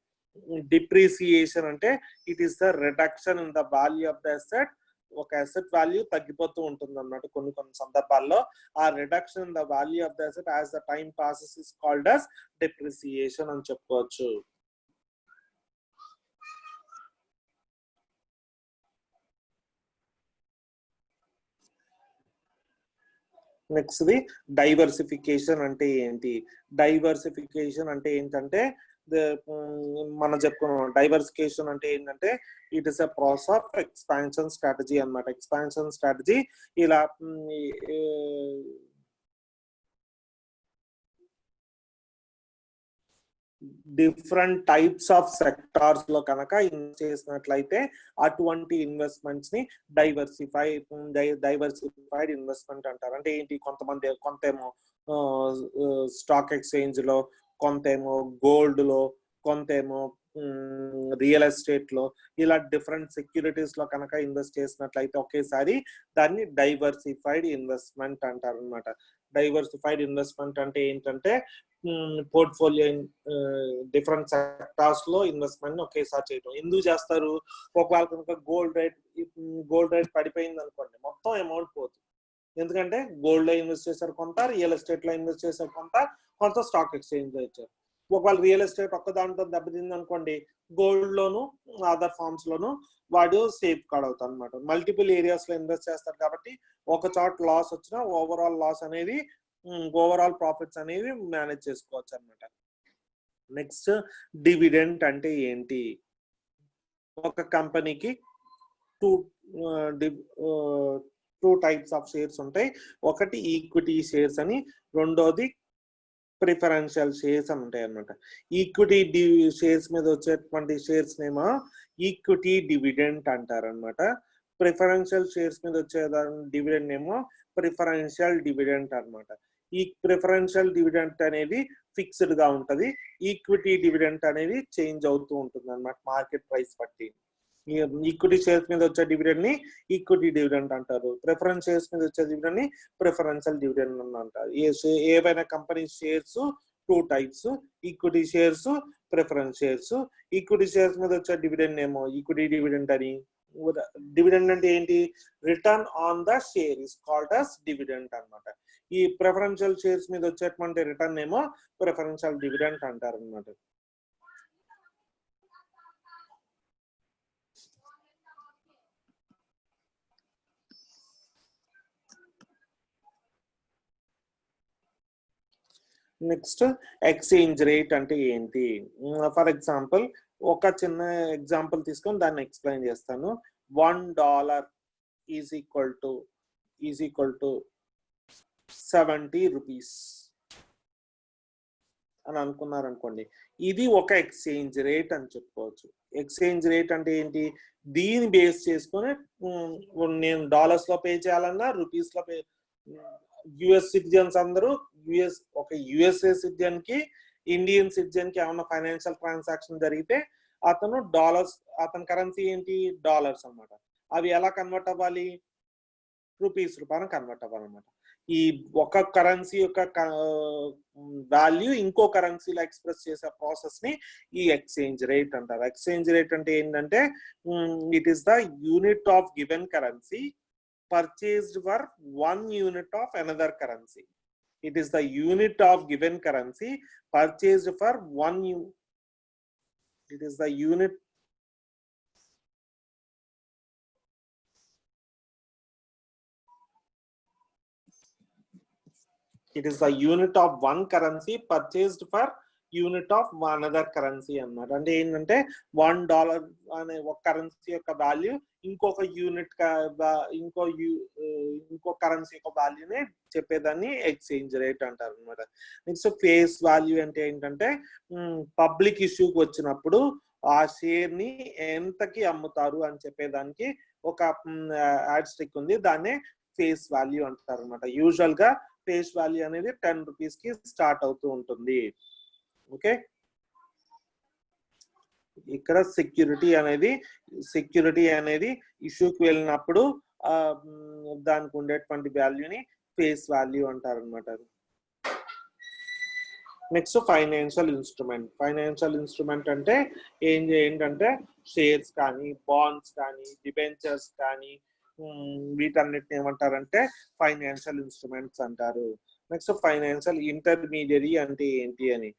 డిప్రిసియేషన్ అంటే it is the reduction in the value of the asset. ఒక అసెట్ వాల్యూ తగ్గిపోతూ ఉంటుంది అన్నమాట. కొన్ని సందర్భాల్లో ఆ reduction in the value of the asset as the time passes is called as depreciation అని చెప్పుకోవచ్చు. నెక్స్ట్ ది డైవర్సిఫికేషన్ అంటే ఏంటి? డైవర్సిఫికేషన్ అంటే ఏంటంటే మనం చెప్పుకున్నాం. డైవర్సిఫికేషన్ అంటే ఏంటంటే it is a process of expansion strategy అన్నమాట. ఎక్స్పాన్షన్ స్ట్రాటజీ ఇలా డిఫరెంట్ టైప్స్ ఆఫ్ సెక్టార్స్ లో కనుక ఇన్వెస్ట్ చేసినట్లయితే అటువంటి ఇన్వెస్ట్మెంట్స్ ని డైవర్సిఫైడ్ ఇన్వెస్ట్మెంట్ అంటారు. అంటే ఏంటి? కొంతేమో స్టాక్ ఎక్స్చేంజ్ లో, కొంతేమో గోల్డ్ లో, కొంతేమో రియల్ ఎస్టేట్ లో, ఇలా డిఫరెంట్ సెక్యూరిటీస్ లో కనుక ఇన్వెస్ట్ చేసినట్లయితే ఒకేసారి దాన్ని డైవర్సిఫైడ్ ఇన్వెస్ట్మెంట్ అంటారు అనమాట. డైవర్సిఫైడ్ ఇన్వెస్ట్మెంట్ అంటే ఏంటంటే పోర్ట్ఫోలియో డిఫరెంట్ సెక్టార్స్ లో ఇన్వెస్ట్మెంట్ ఒకేసారి చేయడం. ఎందుకు చేస్తారు? ఒకవేళ కనుక గోల్డ్ రేట్ పడిపోయింది అనుకోండి, మొత్తం అమౌంట్ పోతుంది. ఎందుకంటే గోల్డ్ లో ఇన్వెస్ట్ చేశారు కొంత, రియల్ ఎస్టేట్ లో ఇన్వెస్ట్ చేశారు కొంత స్టాక్ ఎక్స్చేంజ్ లో ఇచ్చారు. ఒకవేళ రియల్ ఎస్టేట్ ఒక్క దాంట్లో దెబ్బతింది అనుకోండి, గోల్డ్ లోను అదర్ ఫార్మ్స్ లోను వాడు సేఫ్ గార్డ్ అవుతారు అనమాట. మల్టిపుల్ ఏరియాస్ లో ఇన్వెస్ట్ చేస్తారు కాబట్టి ఒక చోట లాస్ వచ్చినా ఓవరాల్ లాస్ అనేది ఓవరాల్ ప్రాఫిట్స్ అనేవి మేనేజ్ చేసుకోవచ్చు అనమాట. నెక్స్ట్ డివిడెంట్ అంటే ఏంటి? ఒక కంపెనీకి టూ టైప్స్ ఆఫ్ షేర్స్ ఉంటాయి. ఒకటి ఈక్విటీ షేర్స్ అని, రెండోది ప్రిఫరెన్షియల్ షేర్స్ అని ఉంటాయి అన్నమాట. ఈక్విటీ షేర్స్ మీద వచ్చేటువంటి షేర్స్ నేమో ఈక్విటీ డివిడెంట్ అంటారు అనమాట. ప్రిఫరెన్షియల్ షేర్స్ మీద వచ్చే డివిడెండ్ ఏమో ప్రిఫరెన్షియల్ డివిడెంట్ అన్నమాట. ఈ ప్రిఫరెన్షియల్ డివిడెంట్ అనేది ఫిక్స్డ్ గా ఉంటది. ఈక్విటీ డివిడెంట్ అనేది చేంజ్ అవుతూ ఉంటుంది అన్నమాట మార్కెట్ ప్రైస్ బట్టి. ఈక్విటీ షేర్స్ మీద వచ్చే డివిడెండ్ ని ఈక్విటీ డివిడెండ్ అంటారు. ప్రిఫరెన్స్ షేర్స్ మీద వచ్చే డివిడెండ్ ని ప్రిఫరెన్షియల్ డివిడెండ్ అని అంటారు. ఏవైనా company shares 2 types, equity shares, preference shares. Equity shares మీద వచ్చే డివిడెండ్ ఏమో ఈక్విటీ డివిడెండ్ అని. డివిడెండ్ అంటే ఏంటి? Return on the share is called as dividend అన్నమాట. ఈ ప్రిఫరెన్షియల్ షేర్స్ మీద వచ్చేటువంటి రిటర్న్ ఏమో ప్రిఫరెన్షియల్ డివిడెండ్ అంటారు అన్నమాట. నెక్స్ట్ ఎక్స్చేంజ్ రేట్ అంటే ఏంటి? ఫర్ ఎగ్జాంపుల్ ఒక చిన్న ఎగ్జాంపుల్ తీసుకొని దాన్ని ఎక్స్ప్లెయిన్ చేస్తాను. $1 ఈజ్ ఈక్వల్ టు 70 రూపీస్ అని అనుకున్నారు అనుకోండి. ఇది ఒక ఎక్స్చేంజ్ రేట్ అని చెప్పుకోవచ్చు. ఎక్స్చేంజ్ రేట్ అంటే ఏంటి? దీన్ని బేస్ చేసుకొని నేను డాలర్స్ లో పే చేయాలన్నా రూపీస్ లో పే. యుఎస్ సిటిజన్స్ అందరూ యుఎస్ఏ సిటిజన్ కి ఇండియన్ సిటిజన్ కి ఏమన్నా ఫైనాన్షియల్ ట్రాన్సాక్షన్ జరిగితే అతను డాలర్స్, అతని కరెన్సీ ఏంటి? డాలర్స్ అన్నమాట. అవి ఎలా కన్వర్ట్ అవ్వాలి? రూపీస్ రూపాయలు కన్వర్ట్ అవ్వాలన్నమాట. ఈ ఒక కరెన్సీ యొక్క వాల్యూ ఇంకో కరెన్సీలో ఎక్స్ప్రెస్ చేసే ప్రాసెస్ ని ఈ ఎక్స్చేంజ్ రేట్ అంటారు. ఎక్స్చేంజ్ రేట్ అంటే ఏంటంటే it is the unit of given currency purchased for 1 unit of another currency. It is the unit of given currency purchased for 1 unit. It is the unit. It is the unit of one currency purchased for unit of another currency అన్నమాట. అంటే ఏంటంటే $1 అనే ఒక currency యొక్క value ఇంకొక unit ఇంకో currency యొక్క వాల్యూని చెప్పేదాన్ని ఎక్స్చేంజ్ రేట్ అంటారు అనమాట. నెక్స్ట్ ఫేస్ వాల్యూ అంటే ఏంటంటే పబ్లిక్ ఇష్యూకి వచ్చినప్పుడు ఆ షేర్ ని ఎంతకి అమ్ముతారు అని చెప్పేదానికి ఒక యాడ్ స్టిక్ ఉంది. దాన్నే ఫేస్ వాల్యూ అంటారు అనమాట. యూజువల్ గా ఫేస్ వాల్యూ అనేది 10 రూపీస్ కి స్టార్ట్ అవుతూ ఉంటుంది. ఓకే, ఇక్కడ సెక్యూరిటీ అనేది ఇష్యూకి వెళ్ళినప్పుడు దానికి ఉండేటువంటి వాల్యూని ఫేస్ వాల్యూ అంటారు అనమాట. నెక్స్ట్ ఫైనాన్షియల్ ఇన్స్ట్రుమెంట్ అంటే ఏంటంటే షేర్స్ కానీ, బాండ్స్ కానీ, డిబెంచర్స్ కానీ, వీటన్నిటిని ఏమంటారంటే ఫైనాన్షియల్ ఇన్స్ట్రుమెంట్స్ అంటారు. నెక్స్ట్ ఫైనాన్షియల్ ఇంటర్మీడియరీ అంటే ఏంటి అని.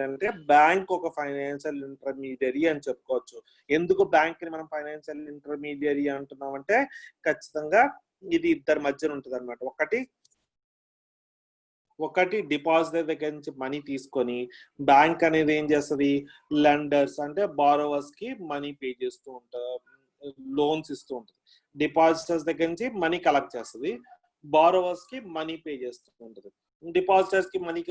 అంటే బ్యాంక్ ఒక ఫైనాన్షియల్ ఇంటర్మీడియరీ అని చెప్పుకోవచ్చు. ఎందుకు బ్యాంక్ ని మనం ఫైనాన్షియల్ ఇంటర్మీడియరీ అంటున్నాం అంటే ఖచ్చితంగా ఇది ఇద్దరి మధ్యన ఉంటుంది అనమాట. ఒకటి డిపాజిటర్ దగ్గర నుంచి మనీ తీసుకొని బ్యాంక్ అనేది ఏం చేస్తుంది? లెండర్స్ అంటే బారోవర్స్ కి మనీ పే చేస్తూ ఉంటుంది, లోన్స్ ఇస్తూ ఉంటుంది. డిపాజిటర్స్ దగ్గర నుంచి మనీ కలెక్ట్ చేస్తుంది, బారోవర్స్ కి మనీ పే చేస్తూ ఉంటుంది. డిపాజిటర్స్ కి మనీ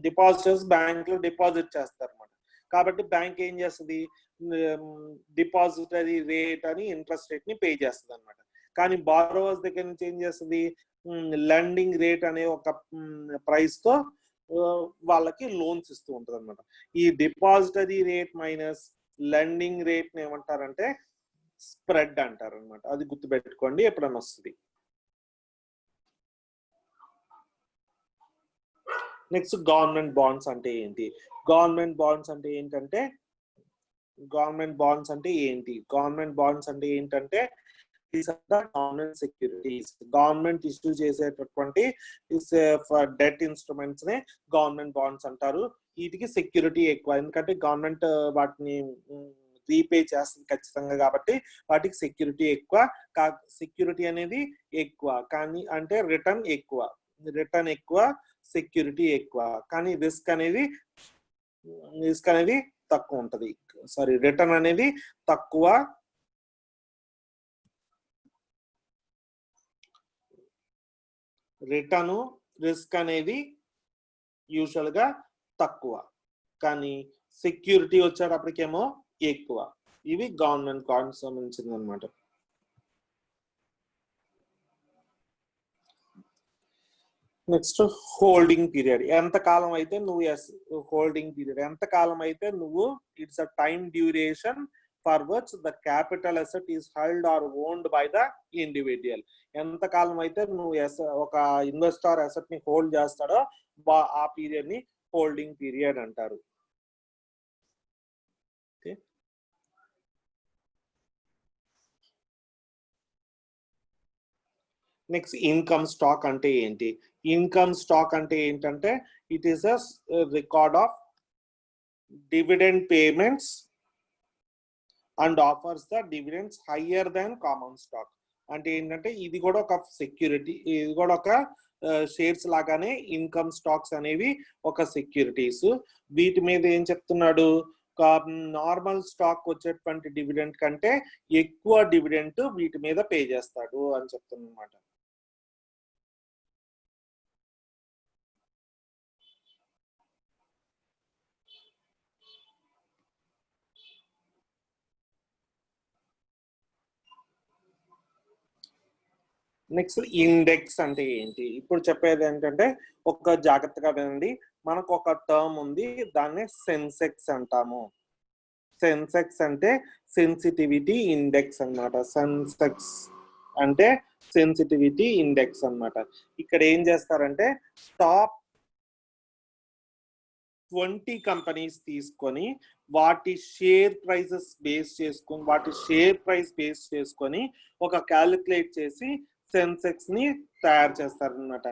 డిపాజిటర్స్ బ్యాంక్ లో డిపాజిట్ చేస్తారు అనమాట. కాబట్టి బ్యాంక్ ఏం చేస్తుంది? డిపాజిటరీ రేట్ అని ఇంట్రెస్ట్ రేట్ ని పే చేస్తుంది అనమాట. కానీ బారోవర్స్ దగ్గర నుంచి ఏం చేస్తుంది? లెండింగ్ రేట్ అనే ఒక ప్రైస్ తో వాళ్ళకి లోన్స్ ఇస్తూ ఉంటుంది అనమాట. ఈ depository rate minus lending rate ని ఏమంటారంటే స్ప్రెడ్ అంటారు అనమాట. అది గుర్తుపెట్టుకోండి ఎప్పుడన్నా వస్తుంది. నెక్స్ట్ గవర్నమెంట్ బాండ్స్ అంటే ఏంటి? గవర్నమెంట్ బాండ్స్ అంటే ఏంటంటే గవర్నమెంట్ సెక్యూరిటీస్. గవర్నమెంట్ ఇష్యూ చేసేటటువంటి డెట్ ఇన్స్ట్రుమెంట్స్ నే గవర్నమెంట్ బాండ్స్ అంటారు. వీటికి సెక్యూరిటీ ఎక్కువ, ఎందుకంటే గవర్నమెంట్ వాటిని రీపే చేస్తుంది ఖచ్చితంగా కాబట్టి వాటికి సెక్యూరిటీ ఎక్కువ. సెక్యూరిటీ అనేది ఎక్కువ కానీ అంటే రిటర్న్ ఎక్కువ, సెక్యూరిటీ ఎక్కువ, కానీ రిస్క్ అనేది తక్కువ ఉంటది. రిటర్న్ అనేది తక్కువ, రిటర్న్ రిస్క్ అనేది యూజువల్ గా తక్కువ, కానీ సెక్యూరిటీ వచ్చేటప్పటికేమో ఎక్కువ. ఇవి గవర్నమెంట్ బాండ్స్ సంబంధించింది అనమాట. Next holding period. ఎంతకాలం అయితే నువ్వు హోల్డింగ్ పీరియడ్ ఎంతకాలం అయితే నువ్వు it's a time duration for which the capital asset is held or owned by the individual. ఎంతకాలం అయితే నువ్వు ఒక ఇన్వెస్టర్ అసెట్ ని హోల్డ్ చేస్తాడో ఆ పీరియడ్ ని హోల్డింగ్ పీరియడ్ అంటారు. నెక్స్ట్ ఇన్కమ్ స్టాక్ అంటే ఏంటి? ఇన్కమ్ స్టాక్ అంటే ఏంటంటే it is a record of dividend payments and offers the dividends higher than common stock. అంటే ఏంటంటే ఇది కూడా ఒక సెక్యూరిటీ, ఇది కూడా ఒక షేర్స్ లాగానే ఇన్కమ్ స్టాక్స్ అనేవి ఒక సెక్యూరిటీస్. వీటి మీద ఏం చెప్తున్నాడు, నార్మల్ స్టాక్ వచ్చేటువంటి డివిడెంట్ కంటే ఎక్కువ డివిడెంట్ వీటి మీద పే చేస్తాడు అని చెప్తున్నమాట. నెక్స్ట్ ఇండెక్స్ అంటే ఏంటి? ఇప్పుడు చెప్పేది ఏంటంటే ఒక జాగ్రత్తగా వినండి. మనకు ఒక టర్మ్ ఉంది, దాన్ని సెన్సెక్స్ అంటాము. సెన్సెక్స్ అంటే సెన్సిటివిటీ ఇండెక్స్ అన్నమాట. సెన్సెక్స్ అంటే సెన్సిటివిటీ ఇండెక్స్ అన్నమాట. ఇక్కడ ఏం చేస్తారంటే టాప్ 20 కంపెనీస్ తీసుకొని వాటి షేర్ ప్రైజెస్ బేస్ చేసుకొని ఒక క్యాలిక్యులేట్ చేసి సెన్సెక్స్ ని తయారు చేస్తారనమాట.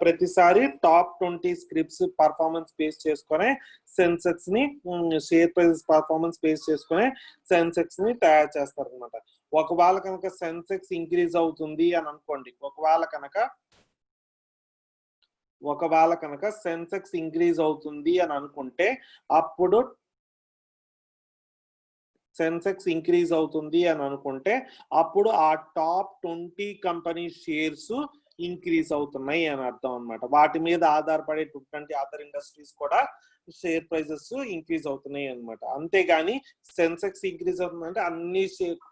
ప్రతిసారి టాప్ 20 స్క్రిప్ట్స్ పర్ఫార్మెన్స్ బేస్ చేసుకొని సెన్సెక్స్ ని షేర్ ప్రైజెస్ పర్ఫార్మెన్స్ బేస్ చేసుకొని సెన్సెక్స్ ని తయారు చేస్తారనమాట. ఒకవేళ కనుక సెన్సెక్స్ ఇంక్రీజ్ అవుతుంది అని అనుకోండి, ఒకవేళ కనుక సెన్సెక్స్ ఇంక్రీజ్ అవుతుంది అని అనుకుంటే అప్పుడు ఆ టాప్ 20 కంపెనీ షేర్స్ ఇంక్రీజ్ అవుతున్నాయి అని అర్థం అనమాట. వాటి మీద ఆధారపడేటువంటి అదర్ ఇండస్ట్రీస్ కూడా షేర్ ప్రైజెస్ ఇంక్రీజ్ అవుతున్నాయి అనమాట. అంతేగాని సెన్సెక్స్ ఇంక్రీజ్ అవుతుందంటే అన్ని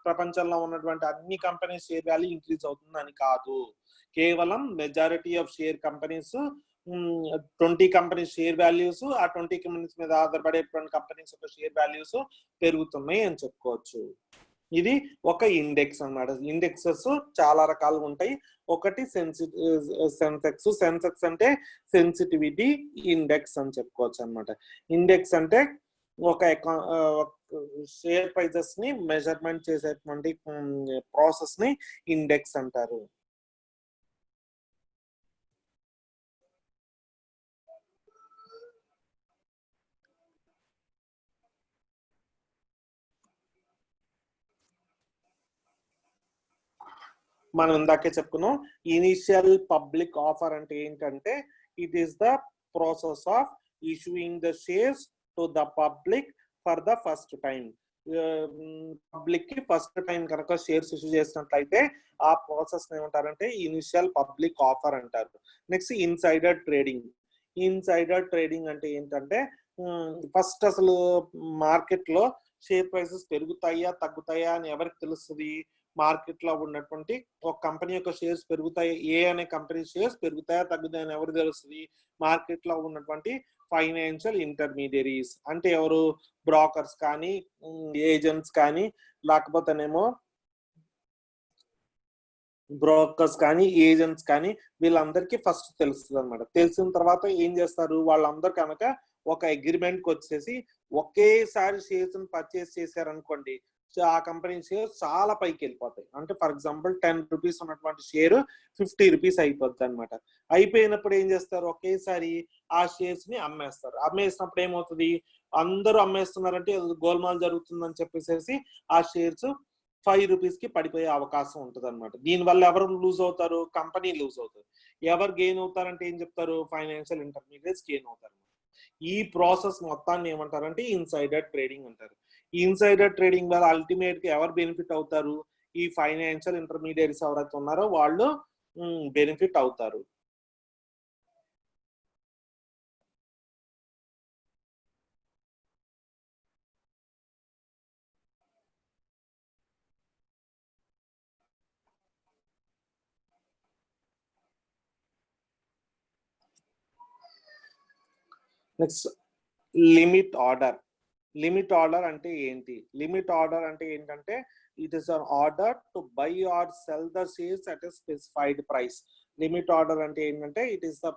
ప్రపంచంలో ఉన్నటువంటి అన్ని కంపెనీ షేర్ వాల్యూ ఇంక్రీజ్ అవుతుందని కాదు. కేవలం majority of share companies 20 company share values, ఆ 20 కంపెనీస్ మీద ఆధారపడేటువంటి కంపెనీస్ యొక్క షేర్ వాల్యూస్ పెరుగుతున్నాయి అని చెప్పుకోవచ్చు. ఇది ఒక ఇండెక్స్ అన్నమాట. ఇండెక్సెస్ చాలా రకాలుగా ఉంటాయి. ఒకటి సెన్సెక్స్ అంటే సెన్సిటివిటీ ఇండెక్స్ అని చెప్పుకోవచ్చు అన్నమాట. ఇండెక్స్ అంటే ఒక షేర్ ప్రైజెస్ ని మెజర్మెంట్ చేసేటువంటి ప్రాసెస్ ని ఇండెక్స్ అంటారు. మనం ఇందాకే చెప్పుకున్నాం, ఇనిషియల్ పబ్లిక్ ఆఫర్ అంటే ఏంటంటే it is the process of issuing the shares to the public for the first time. Public కి ఫస్ట్ టైం కనుక షేర్స్ ఇష్యూ చేసినట్లయితే ఆ ప్రాసెస్ ఏమంటారంటే ఇనిషియల్ పబ్లిక్ ఆఫర్ అంటారు. నెక్స్ట్ ఇన్సైడర్ ట్రేడింగ్ అంటే ఏంటంటే ఫస్ట్ అసలు మార్కెట్ లో షేర్ ప్రైసెస్ పెరుగుతాయా తగ్గుతాయా అని ఎవరికి తెలుస్తుంది? మార్కెట్ లో ఉన్నటువంటి ఒక కంపెనీ యొక్క షేర్స్ పెరుగుతాయి, ఏ అనే కంపెనీ షేర్స్ పెరుగుతాయా తగ్గుతాయని ఎవరు తెలుస్తుంది? మార్కెట్ లో ఉన్నటువంటి ఫైనాన్షియల్ ఇంటర్మీడియరీస్ అంటే ఎవరు? బ్రోకర్స్ కానీ, ఏజెంట్స్ కానీ, లేకపోతేనేమో వీళ్ళందరికీ ఫస్ట్ తెలుస్తుంది అనమాట. తెలిసిన తర్వాత ఏం చేస్తారు? వాళ్ళందరూ కనుక ఒక అగ్రిమెంట్ కి వచ్చేసి ఒకేసారి షేర్స్ పర్చేస్ చేశారనుకోండి, ఆ కంపెనీ షేర్ చాలా పైకి వెళ్ళిపోతాయి. అంటే ఫర్ ఎగ్జాంపుల్ 10 రూపీస్ ఉన్నటువంటి షేర్ 50 రూపీస్ అయిపోద్ది అనమాట. అయిపోయినప్పుడు ఏం చేస్తారు? ఒకేసారి ఆ షేర్స్ ని అమ్మేస్తారు. అమ్మేసినప్పుడు ఏమవుతుంది? అందరూ అమ్మేస్తున్నారంటే గోల్మాల్ జరుగుతుందని చెప్పేసి ఆ షేర్స్ 5 రూపీస్ కి పడిపోయే అవకాశం ఉంటుంది అనమాట. దీనివల్ల ఎవరు లూజ్ అవుతారు? కంపెనీ లూజ్ అవుతారు. ఎవరు గెయిన్ అవుతారంటే ఏం చెప్తారు? ఫైనాన్షియల్ ఇంటర్మీడియట్స్ గెయిన్ అవుతారు. ఈ ప్రాసెస్ మొత్తాన్ని ఏమంటారంటే ఇన్సైడర్ ట్రేడింగ్ అంటారు. ఈ ఇన్సైడర్ ట్రేడింగ్ వల్ల అల్టిమేట్ గా ఎవరు బెనిఫిట్ అవుతారు? ఈ ఫైనాన్షియల్ ఇంటర్మీడియట్స్ ఎవరైతే ఉన్నారో వాళ్ళు బెనిఫిట్ అవుతారు. Next limit order. Limit order అంటే ఏంటి? లిమిట్ ఆర్డర్ అంటే ఏంటంటే it is an order to buy or sell the shares at a specified price. Limit order అంటే ఏంటంటే it is the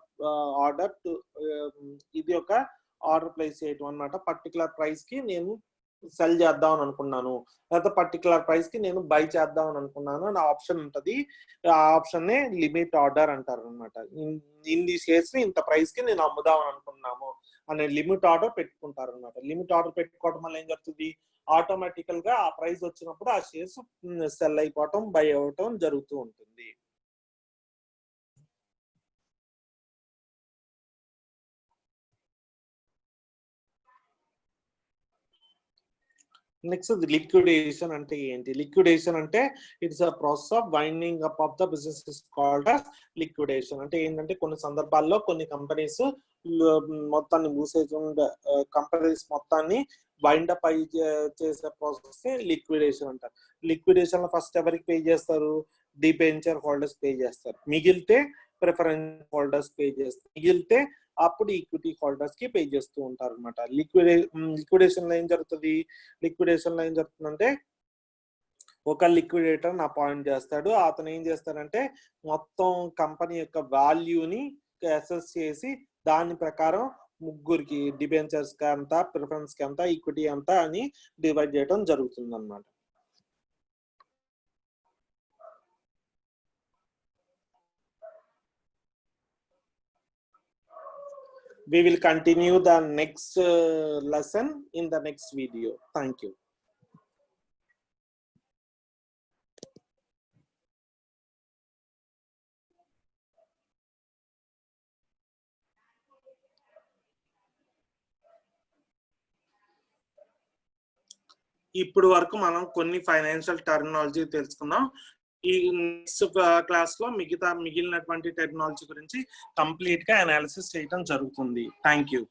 order to, ఇది ఒక ఆర్డర్ ప్లేస్ చేయటం అనమాట. పర్టికులర్ ప్రైస్ కి నేను సెల్ చేద్దాం అని అనుకున్నాను, లేకపోతే పర్టికులర్ ప్రైస్ కి నేను బై చేద్దాం అని అనుకున్నాను అని ఆప్షన్ ఉంటుంది. ఆ ఆప్షన్ నే లిమిట్ ఆర్డర్ అంటారు అనమాట. ఇన్ని షేర్స్ ని ఇంత ప్రైస్ కి నేను అమ్ముదాం అని అనుకున్నాము అనే లిమిట్ ఆర్డర్ పెట్టుకుంటారు అనమాట. లిమిట్ ఆర్డర్ పెట్టుకోవడం వల్ల ఏం జరుగుతుంది, ఆటోమేటికల్ గా ఆ ప్రైస్ వచ్చినప్పుడు ఆ షేర్స్ సెల్ అయిపోవటం, బై అవ్వటం జరుగుతూ ఉంటుంది. నెక్స్ట్ లిక్విడేషన్ అంటే ఏంటి? లిక్విడేషన్ అంటే it's a process of winding up of the business is called as liquidation. అంటే ఏంటంటే కొన్ని సందర్భాల్లో కొన్ని కంపెనీస్ మొత్తాన్ని మూసేయకుండా కంపెనీస్ మొత్తాన్ని వైండ్ అప్ అయి చేసే ప్రాసెస్ లిక్విడేషన్ అంటారు. లిక్విడేషన్ లో ఫస్ట్ ఎవరికి పే చేస్తారు? డిబెంచర్ హోల్డర్స్ పే చేస్తారు. మిగిలితే ప్రిఫరెన్స్ హోల్డర్స్ పే చేస్తారు. మిగిలితే అప్పుడు ఈక్విటీ హోల్డర్స్ కి పే చేస్తూ ఉంటారు అనమాట. లిక్విడేషన్ లో ఏం జరుగుతుంది? లిక్విడేషన్ లో ఏం జరుగుతుందంటే ఒక లిక్విడేటర్ అపాయింట్ చేస్తాడు. అతను ఏం చేస్తాడంటే మొత్తం కంపెనీ యొక్క వాల్యూని అసెస్ చేసి దాని ప్రకారం ముగ్గురికి డిబెంచర్స్ కి అంతా, ప్రిఫరెన్స్ కి అంతా, ఈక్విటీ అంతా అని డివైడ్ చేయడం జరుగుతుంది అన్నమాట. We will continue the next lesson in the next video. Thank you. ఇప్పుడు వరకు మనం కొన్ని ఫైనాన్షియల్ టర్మినాలజీ తెలుసుకున్నాం. ఈ నెక్స్ట్ క్లాస్ లో మిగిలినటువంటి టెక్నాలజీ గురించి కంప్లీట్ గా అనాలిసిస్ చేయడం జరుగుతుంది. Thank you.